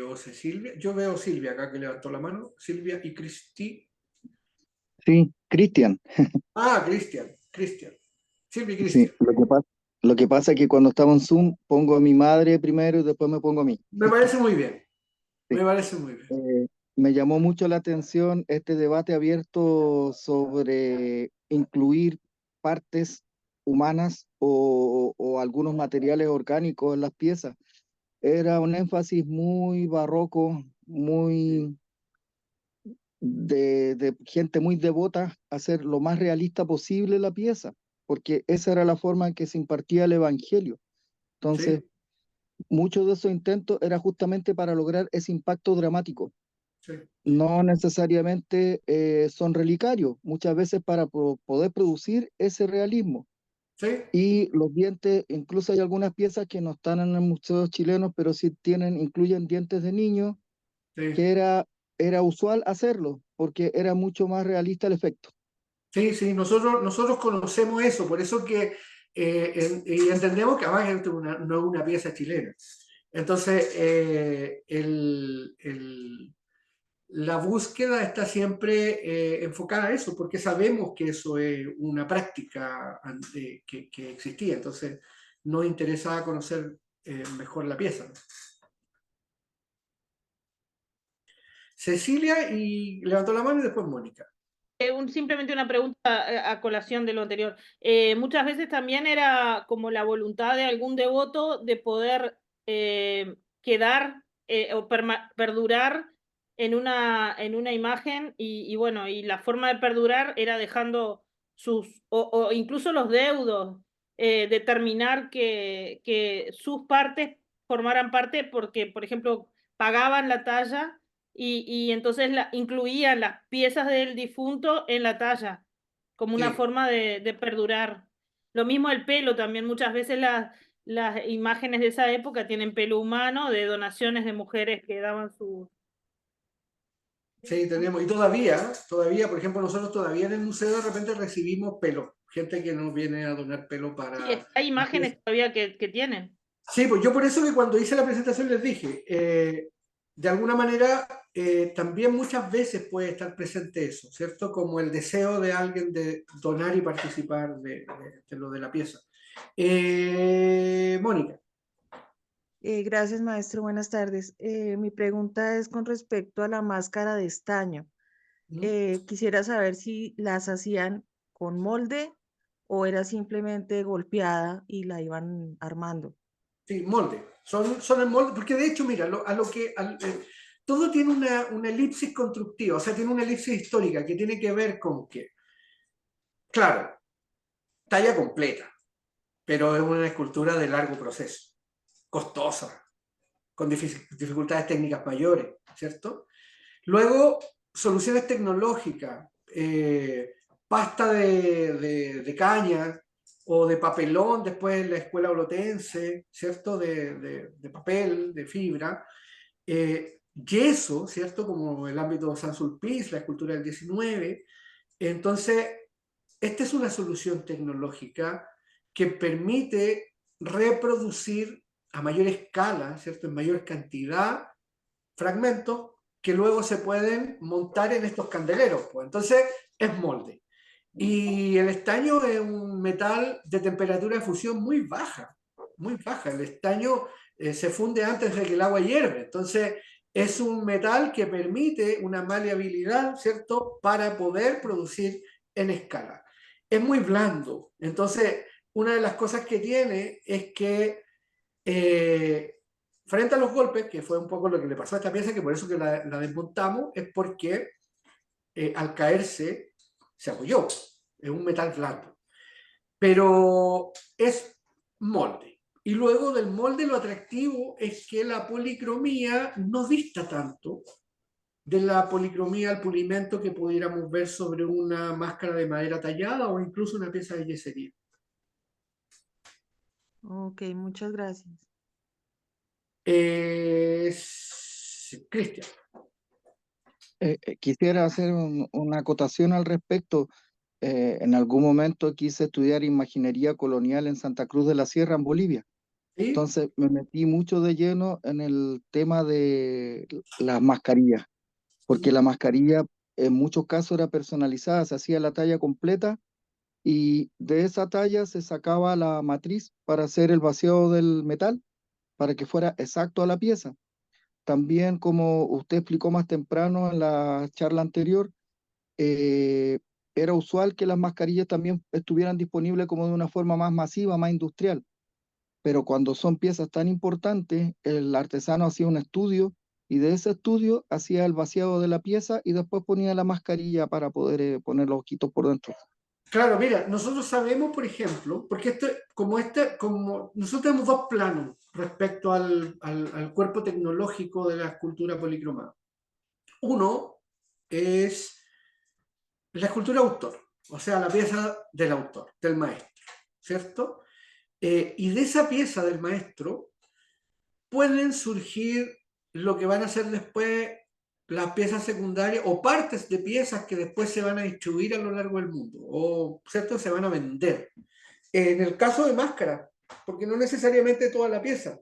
O Silvia, yo veo Silvia acá que levantó la mano, Silvia y Cristi. Sí, Cristian. Ah, Cristian. Silvia y Sí, Cristian. lo que pasa es que cuando estaba en Zoom pongo a mi madre primero y después me pongo a mí. Me parece muy bien. Sí. Me parece muy bien. me llamó mucho la atención este debate abierto sobre incluir partes humanas o algunos materiales orgánicos en las piezas. Era un énfasis muy barroco, muy de gente muy devota, a hacer lo más realista posible la pieza, porque esa era la forma en que se impartía el evangelio. Entonces, Sí, muchos de esos intentos era justamente para lograr ese impacto dramático. sí, No necesariamente son relicarios, muchas veces para poder producir ese realismo. sí, Y los dientes, incluso hay algunas piezas que no están en el museo chileno, pero sí incluyen dientes de niño, sí. que era usual hacerlo, porque era mucho más realista el efecto. Sí, sí, nosotros conocemos eso, por eso que y entendemos que además esto no es una pieza chilena. Entonces, la búsqueda está siempre enfocada a eso, porque sabemos que eso es una práctica que existía, entonces nos interesaba conocer mejor la pieza, ¿no? Cecilia y levantó la mano y después Mónica. Simplemente una pregunta a colación de lo anterior. Muchas veces también era como la voluntad de algún devoto de poder quedar o perdurar en una imagen y bueno, y la forma de perdurar era dejando o incluso los deudos, determinar que sus partes formaran parte porque, por ejemplo, pagaban la talla y entonces incluían las piezas del difunto en la talla, como una Sí, forma de perdurar. Lo mismo el pelo también, muchas veces las imágenes de esa época tienen pelo humano, de donaciones de mujeres que daban su... sí, tenemos. Y todavía, por ejemplo, nosotros todavía en el museo de repente recibimos pelo, gente que nos viene a donar pelo Sí, para... hay imágenes todavía que tienen. Sí, pues yo por eso que cuando hice la presentación les dije, de alguna manera también muchas veces puede estar presente eso, ¿cierto? Como el deseo de alguien de donar y participar de lo de la pieza. Mónica. Gracias, maestro. Buenas tardes. Mi pregunta es con respecto a la máscara de estaño. ¿Mm? Quisiera saber si las hacían con molde o era simplemente golpeada y la iban armando. Sí, molde. Son el molde, porque de hecho, mira, todo tiene una elipsis constructiva, o sea, tiene una elipsis histórica que tiene que ver con que, claro, talla completa, pero es una escultura de largo proceso, costosa, con dificultades técnicas mayores, ¿cierto? Luego, soluciones tecnológicas, pasta de caña o de papelón, después en la escuela olotense, ¿cierto? De papel, de fibra. Yeso, ¿cierto? Como el ámbito de San Sulpice, la escultura del 19. Entonces, esta es una solución tecnológica que permite reproducir a mayor escala, ¿cierto? En mayor cantidad, fragmentos que luego se pueden montar en estos candeleros. Pues. Entonces, es molde. Y el estaño es un metal de temperatura de fusión muy baja, muy baja. El estaño se funde antes de que el agua hierve. Entonces, es un metal que permite una maleabilidad, ¿cierto?, para poder producir en escala. Es muy blando. Entonces, una de las cosas que tiene es que frente a los golpes, que fue un poco lo que le pasó a esta pieza, que por eso que la desmontamos, es porque al caerse se apoyó. Es un metal blando. Pero es molde. Y luego del molde lo atractivo es que la policromía no dista tanto de la policromía al pulimento que pudiéramos ver sobre una máscara de madera tallada o incluso una pieza de yesería. Ok, muchas gracias. Cristian. Quisiera hacer una acotación al respecto. En algún momento quise estudiar imaginería colonial en Santa Cruz de la Sierra, en Bolivia. ¿Sí? Entonces me metí mucho de lleno en el tema de las mascarillas, porque la mascarilla en muchos casos era personalizada, se hacía la talla completa y de esa talla se sacaba la matriz para hacer el vaciado del metal, para que fuera exacto a la pieza. también, como usted explicó más temprano en la charla anterior, era usual que las mascarillas también estuvieran disponibles como de una forma más masiva, más industrial. Pero cuando son piezas tan importantes, el artesano hacía un estudio y de ese estudio hacía el vaciado de la pieza y después ponía la mascarilla para poder poner los ojitos por dentro. Claro, mira, nosotros sabemos, por ejemplo, porque como nosotros tenemos dos planos respecto al cuerpo tecnológico de la escultura policromada. Uno es la escultura autor, o sea, la pieza del autor, del maestro, ¿cierto? Y de esa pieza del maestro pueden surgir lo que van a ser después las piezas secundarias o partes de piezas que después se van a distribuir a lo largo del mundo, o ¿cierto? Se van a vender. En el caso de máscara, porque no necesariamente toda la pieza.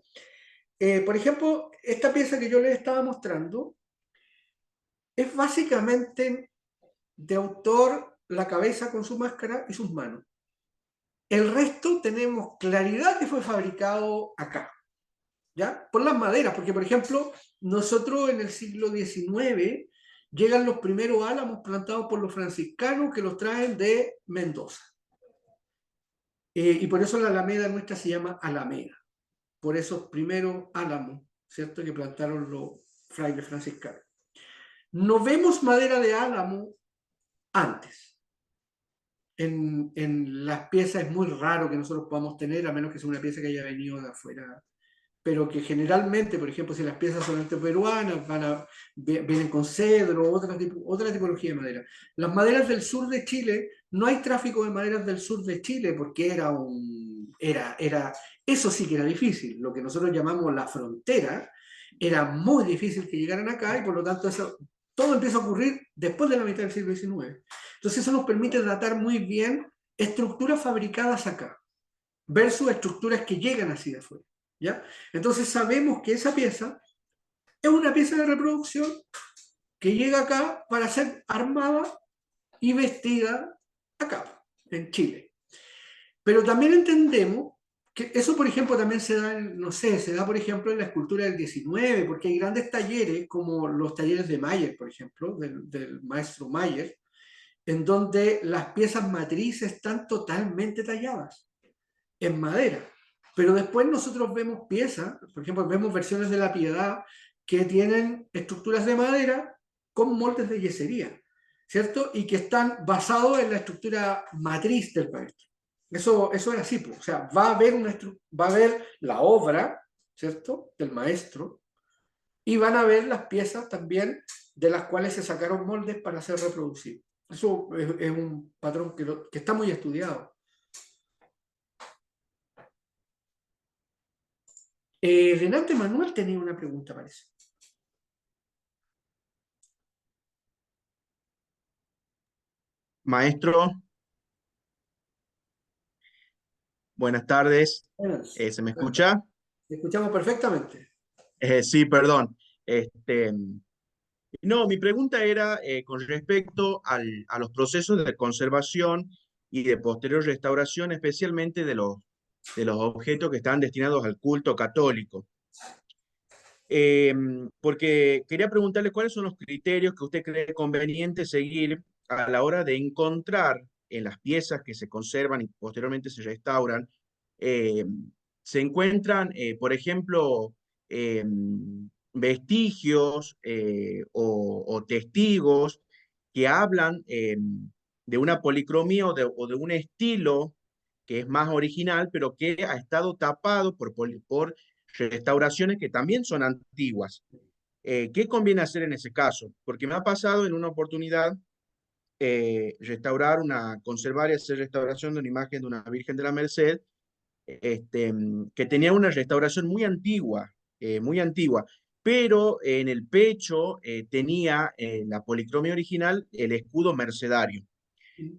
Por ejemplo, esta pieza que yo les estaba mostrando es básicamente de autor la cabeza con su máscara y sus manos. El resto tenemos claridad que fue fabricado acá, ¿ya? Por las maderas, porque por ejemplo, nosotros en el siglo XIX llegan los primeros álamos plantados por los franciscanos que los traen de Mendoza. Y por eso la alameda nuestra se llama Alameda, por esos primeros álamos, ¿cierto? Que plantaron los frailes franciscanos. No vemos madera de álamo antes. En las piezas es muy raro que nosotros podamos tener, a menos que sea una pieza que haya venido de afuera, pero que generalmente, por ejemplo, si las piezas son peruanas, vienen con cedro, otra tipología de madera. Las maderas del sur de Chile, no hay tráfico de maderas del sur de Chile porque eso sí que era difícil. Lo que nosotros llamamos la frontera, era muy difícil que llegaran acá y por lo tanto todo empieza a ocurrir después de la mitad del siglo XIX. Entonces eso nos permite datar muy bien estructuras fabricadas acá versus estructuras que llegan así de afuera. ¿Ya? Entonces sabemos que esa pieza es una pieza de reproducción que llega acá para ser armada y vestida acá, en Chile. Pero también entendemos que eso, por ejemplo, también se da, no sé, se da, por ejemplo, en la escultura del 19, porque hay grandes talleres, como los talleres de Mayer, por ejemplo, del maestro Mayer, en donde las piezas matrices están totalmente talladas en madera. Pero después nosotros vemos piezas, por ejemplo, vemos versiones de la Piedad que tienen estructuras de madera con moldes de yesería, ¿cierto? Y que están basados en la estructura matriz del maestro. Eso es así, pues. O sea, va a haber la obra, ¿cierto? Del maestro, y van a ver las piezas también de las cuales se sacaron moldes para ser reproducidos. Eso es un patrón que está muy estudiado. Renato Emanuel tenía una pregunta, parece. Maestro, buenas tardes. ¿Se me escucha? Te escuchamos perfectamente. Sí, perdón. No, mi pregunta era con respecto a los procesos de conservación y de posterior restauración, especialmente de los objetos que están destinados al culto católico. Porque quería preguntarle cuáles son los criterios que usted cree conveniente seguir a la hora de encontrar en las piezas que se conservan y posteriormente se restauran. Se encuentran, por ejemplo, vestigios o testigos que hablan de una policromía o de un estilo que es más original, pero que ha estado tapado por restauraciones que también son antiguas. ¿Qué conviene hacer en ese caso? Porque me ha pasado en una oportunidad conservar y hacer restauración de una imagen de una Virgen de la Merced, que tenía una restauración muy antigua, pero en el pecho tenía la policromía original el escudo mercedario.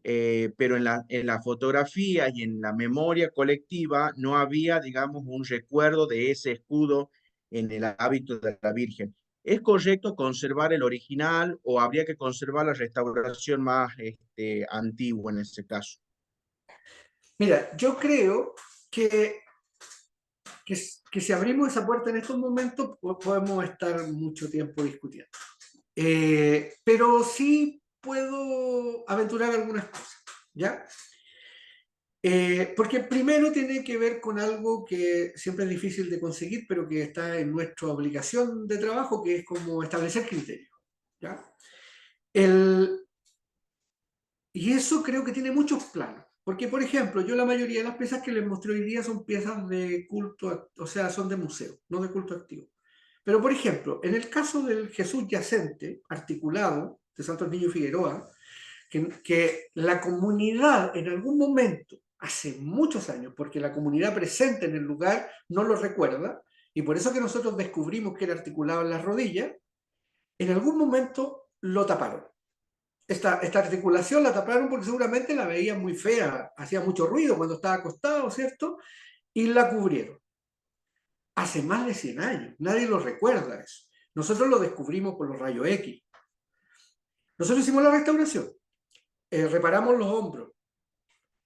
Pero en la fotografía y en la memoria colectiva no había, digamos, un recuerdo de ese escudo en el hábito de la Virgen. ¿Es correcto conservar el original o habría que conservar la restauración más antigua en ese caso? Mira, yo creo que que si abrimos esa puerta en estos momentos, podemos estar mucho tiempo discutiendo. Pero sí puedo aventurar algunas cosas, ¿ya? Porque primero tiene que ver con algo que siempre es difícil de conseguir, pero que está en nuestra obligación de trabajo, que es como establecer criterios, ¿ya? Y eso creo que tiene muchos planos. Porque, por ejemplo, yo la mayoría de las piezas que les mostré hoy día son piezas de culto, o sea, son de museo, no de culto activo. Pero, por ejemplo, en el caso del Jesús yacente, articulado, de Santos Niño Figueroa, que la comunidad en algún momento, hace muchos años, porque la comunidad presente en el lugar no lo recuerda, y por eso que nosotros descubrimos que era articulado en las rodillas, en algún momento lo taparon. Esta articulación la taparon porque seguramente la veían muy fea, hacía mucho ruido cuando estaba acostado, ¿cierto? Y la cubrieron. Hace más de 100 años, nadie lo recuerda eso. Nosotros lo descubrimos por los rayos X. Nosotros hicimos la restauración, reparamos los hombros.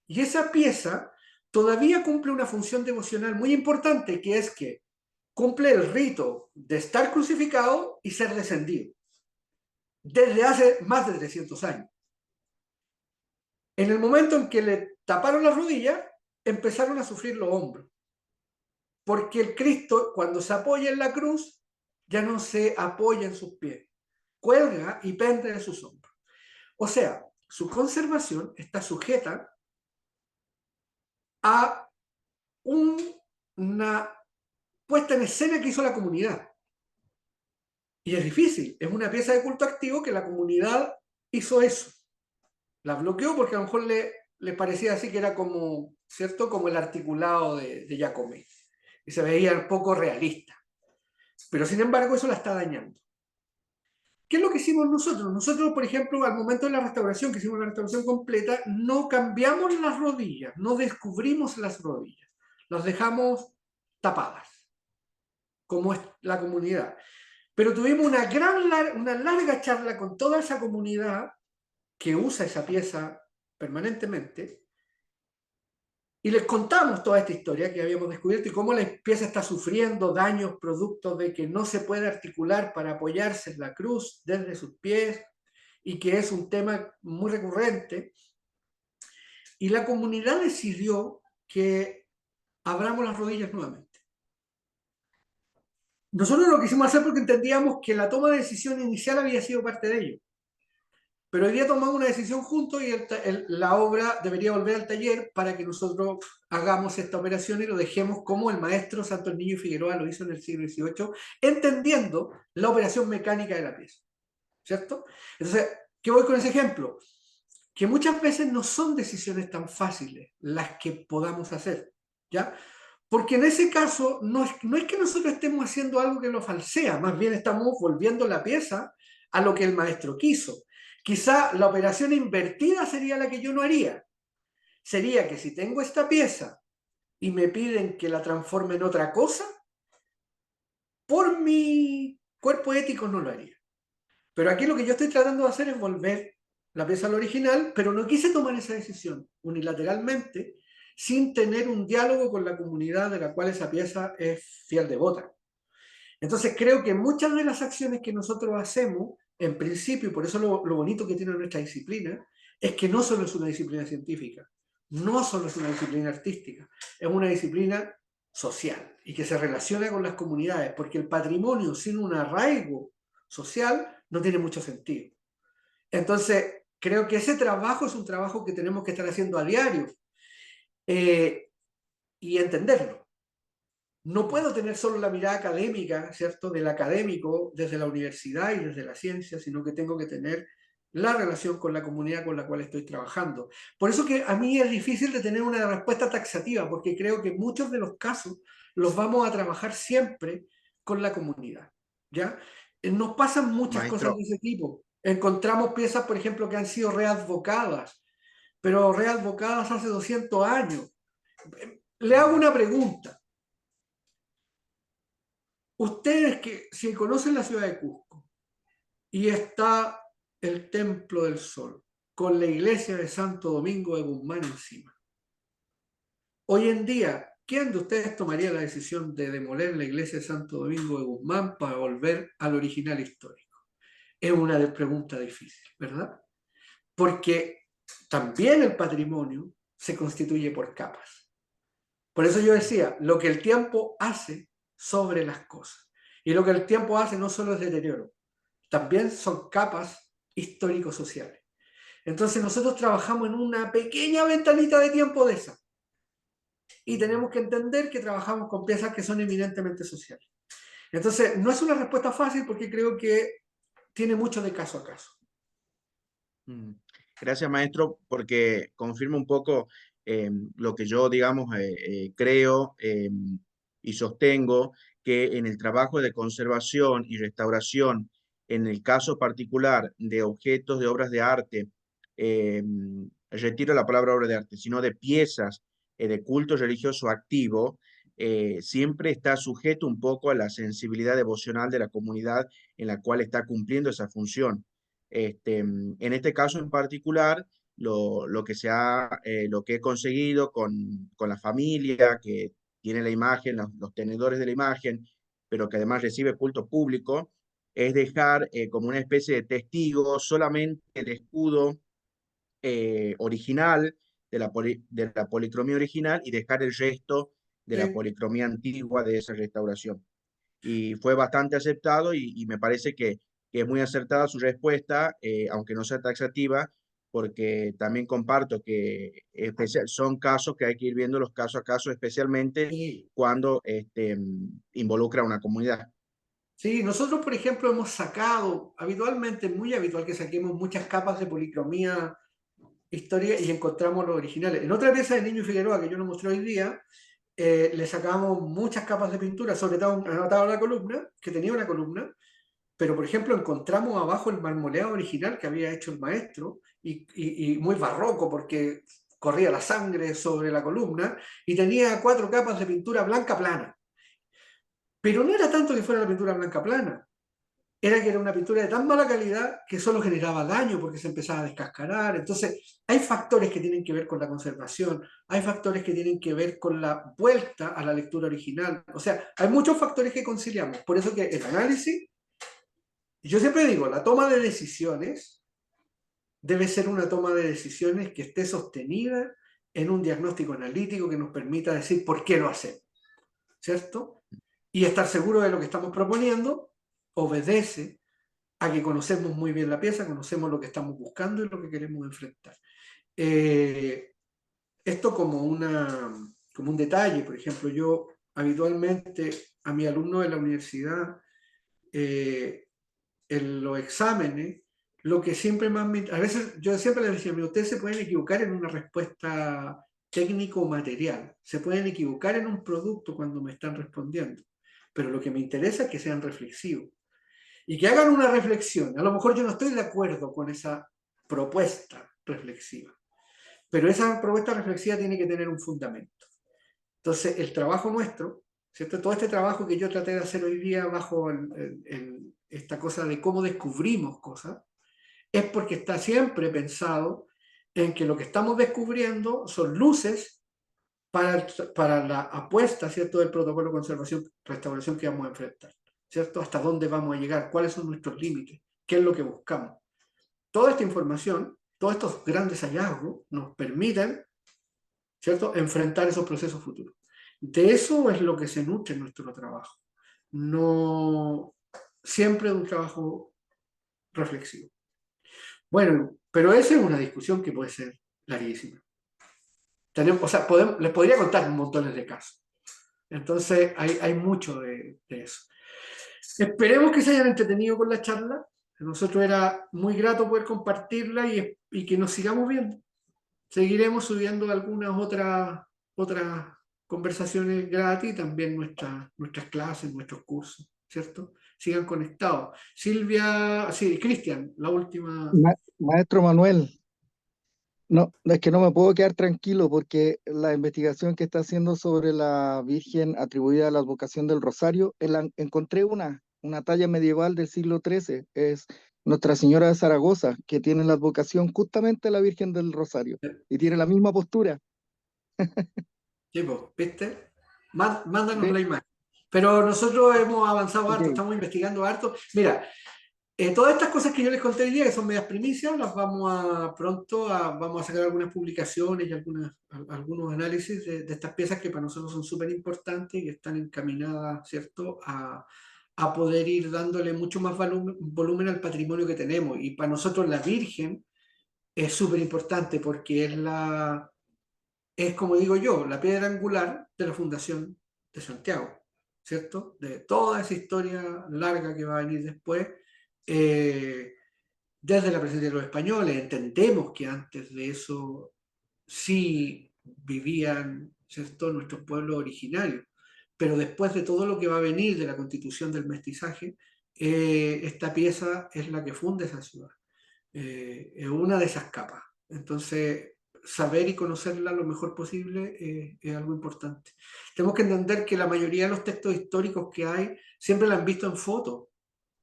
Y esa pieza todavía cumple una función devocional muy importante, que es que cumple el rito de estar crucificado y ser descendido. Desde hace más de 300 años. En el momento en que le taparon las rodillas, empezaron a sufrir los hombros. Porque el Cristo, cuando se apoya en la cruz, ya no se apoya en sus pies. Cuelga y pende de sus hombros. O sea, su conservación está sujeta a una puesta en escena que hizo la comunidad. Y es difícil. Es una pieza de culto activo que la comunidad hizo eso. La bloqueó porque a lo mejor le parecía así que era como, ¿cierto? Como el articulado de Giacometti. Y se veía poco realista. Pero sin embargo eso la está dañando. ¿Qué es lo que hicimos nosotros? Nosotros, por ejemplo, al momento de la restauración, que hicimos la restauración completa, no cambiamos las rodillas, no descubrimos las rodillas. Las dejamos tapadas, como es la comunidad. Pero tuvimos una larga charla con toda esa comunidad que usa esa pieza permanentemente, y les contamos toda esta historia que habíamos descubierto y cómo la pieza está sufriendo daños producto de que no se puede articular para apoyarse en la cruz desde sus pies, y que es un tema muy recurrente. Y la comunidad decidió que abramos las rodillas nuevamente. Nosotros lo quisimos hacer porque entendíamos que la toma de decisión inicial había sido parte de ello. Pero hoy día tomamos una decisión juntos y la obra debería volver al taller para que nosotros hagamos esta operación y lo dejemos como el maestro Santos Niño Figueroa lo hizo en el siglo XVIII, entendiendo la operación mecánica de la pieza. ¿Cierto? Entonces, ¿qué voy con ese ejemplo? Que muchas veces no son decisiones tan fáciles las que podamos hacer, ¿ya? Porque en ese caso no es que nosotros estemos haciendo algo que lo falsea, más bien estamos volviendo la pieza a lo que el maestro quiso. Quizá la operación invertida sería la que yo no haría. Sería que si tengo esta pieza y me piden que la transforme en otra cosa, por mi cuerpo ético no lo haría. Pero aquí lo que yo estoy tratando de hacer es volver la pieza al original, pero no quise tomar esa decisión unilateralmente sin tener un diálogo con la comunidad de la cual esa pieza es fiel devota. Entonces creo que muchas de las acciones que nosotros hacemos, en principio, y por eso lo bonito que tiene nuestra disciplina, es que no solo es una disciplina científica, no solo es una disciplina artística, es una disciplina social y que se relaciona con las comunidades, porque el patrimonio sin un arraigo social no tiene mucho sentido. Entonces, creo que ese trabajo es un trabajo que tenemos que estar haciendo a diario y entenderlo. No puedo tener solo la mirada académica, ¿cierto?, del académico desde la universidad y desde la ciencia, sino que tengo que tener la relación con la comunidad con la cual estoy trabajando. Por eso que a mí es difícil de tener una respuesta taxativa, porque creo que muchos de los casos los vamos a trabajar siempre con la comunidad, ¿ya? Nos pasan muchas cosas de ese tipo. Encontramos piezas, por ejemplo, que han sido readvocadas, pero readvocadas hace 200 años. Le hago una pregunta. Ustedes que si conocen la ciudad de Cusco y está el Templo del Sol con la iglesia de Santo Domingo de Guzmán encima, hoy en día ¿quién de ustedes tomaría la decisión de demoler la iglesia de Santo Domingo de Guzmán para volver al original histórico? Es una pregunta difícil, ¿verdad? Porque también el patrimonio se constituye por capas. Por eso yo decía, lo que el tiempo hace sobre las cosas. Y lo que el tiempo hace no solo es deterioro, también son capas histórico-sociales. Entonces nosotros trabajamos en una pequeña ventanita de tiempo de esa. Y tenemos que entender que trabajamos con piezas que son eminentemente sociales. Entonces, no es una respuesta fácil porque creo que tiene mucho de caso a caso. Gracias, maestro, porque confirma un poco lo que yo, digamos, creo y sostengo, que en el trabajo de conservación y restauración, en el caso particular de objetos de obras de arte, retiro la palabra obra de arte, sino de piezas de culto religioso activo, siempre está sujeto un poco a la sensibilidad devocional de la comunidad en la cual está cumpliendo esa función. En este caso en particular, lo que he conseguido con la familia que tiene la imagen, los tenedores de la imagen, pero que además recibe culto público, es dejar como una especie de testigo solamente el escudo original de la policromía original y dejar el resto de la Sí. policromía antigua de esa restauración. Y fue bastante aceptado y me parece que es muy acertada su respuesta, aunque no sea taxativa, porque también comparto que son casos que hay que ir viendo los casos a caso, especialmente Sí. cuando involucra a una comunidad. Sí, nosotros, por ejemplo, hemos sacado, habitualmente, muy habitual que saquemos muchas capas de policromía historia y encontramos los originales. En otra pieza de Niño Figueroa que yo no mostré hoy día, le sacamos muchas capas de pintura, sobre todo anotado la columna, que tenía una columna, pero por ejemplo encontramos abajo el marmoleado original que había hecho el maestro, y muy barroco porque corría la sangre sobre la columna, y tenía 4 capas de pintura blanca plana. Pero no era tanto que fuera la pintura blanca plana, era que era una pintura de tan mala calidad que solo generaba daño porque se empezaba a descascarar. Entonces, hay factores que tienen que ver con la conservación, hay factores que tienen que ver con la vuelta a la lectura original. O sea, hay muchos factores que conciliamos. Por eso que el análisis, yo siempre digo, la toma de decisiones debe ser una toma de decisiones que esté sostenida en un diagnóstico analítico que nos permita decir por qué lo hacemos, ¿cierto? Y estar seguro de lo que estamos proponiendo obedece a que conocemos muy bien la pieza, conocemos lo que estamos buscando y lo que queremos enfrentar. Esto como un detalle, por ejemplo, yo habitualmente a mi alumno de la universidad, en los exámenes, lo que siempre más a veces yo siempre les decía, ustedes se pueden equivocar en una respuesta técnico-material, se pueden equivocar en un producto cuando me están respondiendo, pero lo que me interesa es que sean reflexivos y que hagan una reflexión. A lo mejor yo no estoy de acuerdo con esa propuesta reflexiva, pero esa propuesta reflexiva tiene que tener un fundamento. Entonces, el trabajo nuestro, ¿cierto? Todo este trabajo que yo traté de hacer hoy día bajo esta cosa de cómo descubrimos cosas, es porque está siempre pensado en que lo que estamos descubriendo son luces para la apuesta, ¿cierto?, del protocolo de conservación-restauración que vamos a enfrentar, ¿cierto? Hasta dónde vamos a llegar, cuáles son nuestros límites, qué es lo que buscamos. Toda esta información, todos estos grandes hallazgos nos permiten, ¿cierto?, enfrentar esos procesos futuros. De eso es lo que se nutre en nuestro trabajo. No siempre de un trabajo reflexivo. Bueno, pero esa es una discusión que puede ser larguísima. O sea, les podría contar montones de casos. Entonces, hay mucho de eso. Esperemos que se hayan entretenido con la charla. A nosotros era muy grato poder compartirla y que nos sigamos viendo. Seguiremos subiendo algunas otras conversaciones gratis, también nuestras clases, nuestros cursos, ¿cierto? Sigan conectados. Silvia, sí, Cristian, la última. Maestro Manuel, no, es que no me puedo quedar tranquilo porque la investigación que está haciendo sobre la Virgen atribuida a la advocación del Rosario, encontré una talla medieval del siglo XIII, es Nuestra Señora de Zaragoza, que tiene la advocación justamente a la Virgen del Rosario y tiene la misma postura. Sí, pues, ¿viste? Mándanos Ve- la imagen. Pero nosotros hemos avanzado harto, Ok. estamos investigando harto. Mira, todas estas cosas que yo les conté hoy día, que son medias primicias, las vamos a sacar algunas publicaciones y algunos análisis de estas piezas que para nosotros son súper importantes y que están encaminadas, ¿cierto?, a poder ir dándole mucho más volumen al patrimonio que tenemos. Y para nosotros la Virgen es súper importante porque es, como digo yo, la piedra angular de la fundación de Santiago, ¿cierto? De toda esa historia larga que va a venir después. eh, Desde la presencia de los españoles, entendemos que antes de eso sí vivían, ¿cierto?, nuestros pueblos originarios, pero después de todo lo que va a venir de la constitución del mestizaje, esta pieza es la que funda esa ciudad. Es una de esas capas. Entonces, saber y conocerla lo mejor posible es algo importante. Tenemos que entender que la mayoría de los textos históricos que hay siempre la han visto en fotos.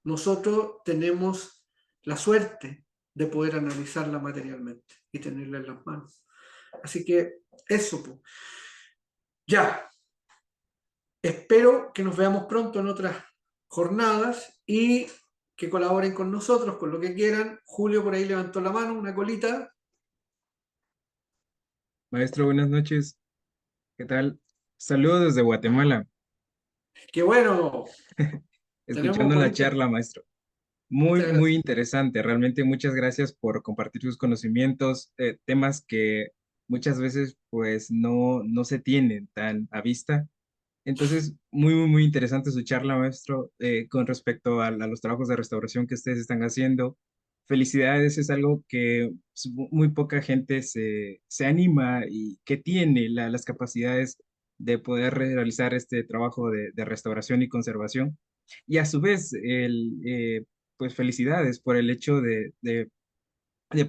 Nosotros tenemos la suerte de poder analizarla materialmente y tenerla en las manos. Así que eso, pues. Ya, espero que nos veamos pronto en otras jornadas y que colaboren con nosotros con lo que quieran. Julio por ahí levantó la mano, una colita. Maestro, buenas noches. ¿Qué tal? Saludos desde Guatemala, ¡Qué bueno! Tenemos escuchando la bonitas. charla, maestro. Muchas Muy gracias. interesante. Realmente muchas gracias por compartir sus conocimientos, temas que muchas veces pues no se tienen tan a vista. Entonces, muy interesante su charla, maestro, con respecto a los trabajos de restauración que ustedes están haciendo. Felicidades, es algo que muy poca gente se anima y que tiene las capacidades de poder realizar este trabajo de restauración y conservación. Y a su vez, pues felicidades por el hecho de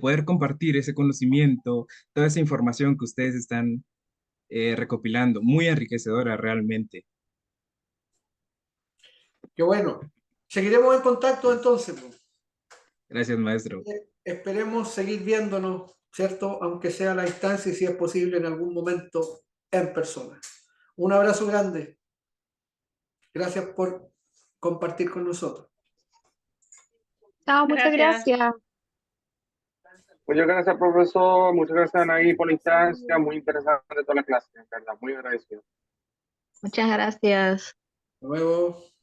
poder compartir ese conocimiento, toda esa información que ustedes están recopilando, muy enriquecedora realmente. ¡Qué bueno! Seguiremos en contacto entonces, pues. Gracias, maestro. Esperemos seguir viéndonos, ¿cierto? Aunque sea a la distancia y si es posible en algún momento en persona. Un abrazo grande. Gracias por compartir con nosotros. Chao, muchas Gracias. gracias. Muchas gracias, profesor. Muchas gracias, Anaí, por la instancia. Muy interesante toda la clase, en verdad. Muy agradecido. Muchas gracias. Hasta luego.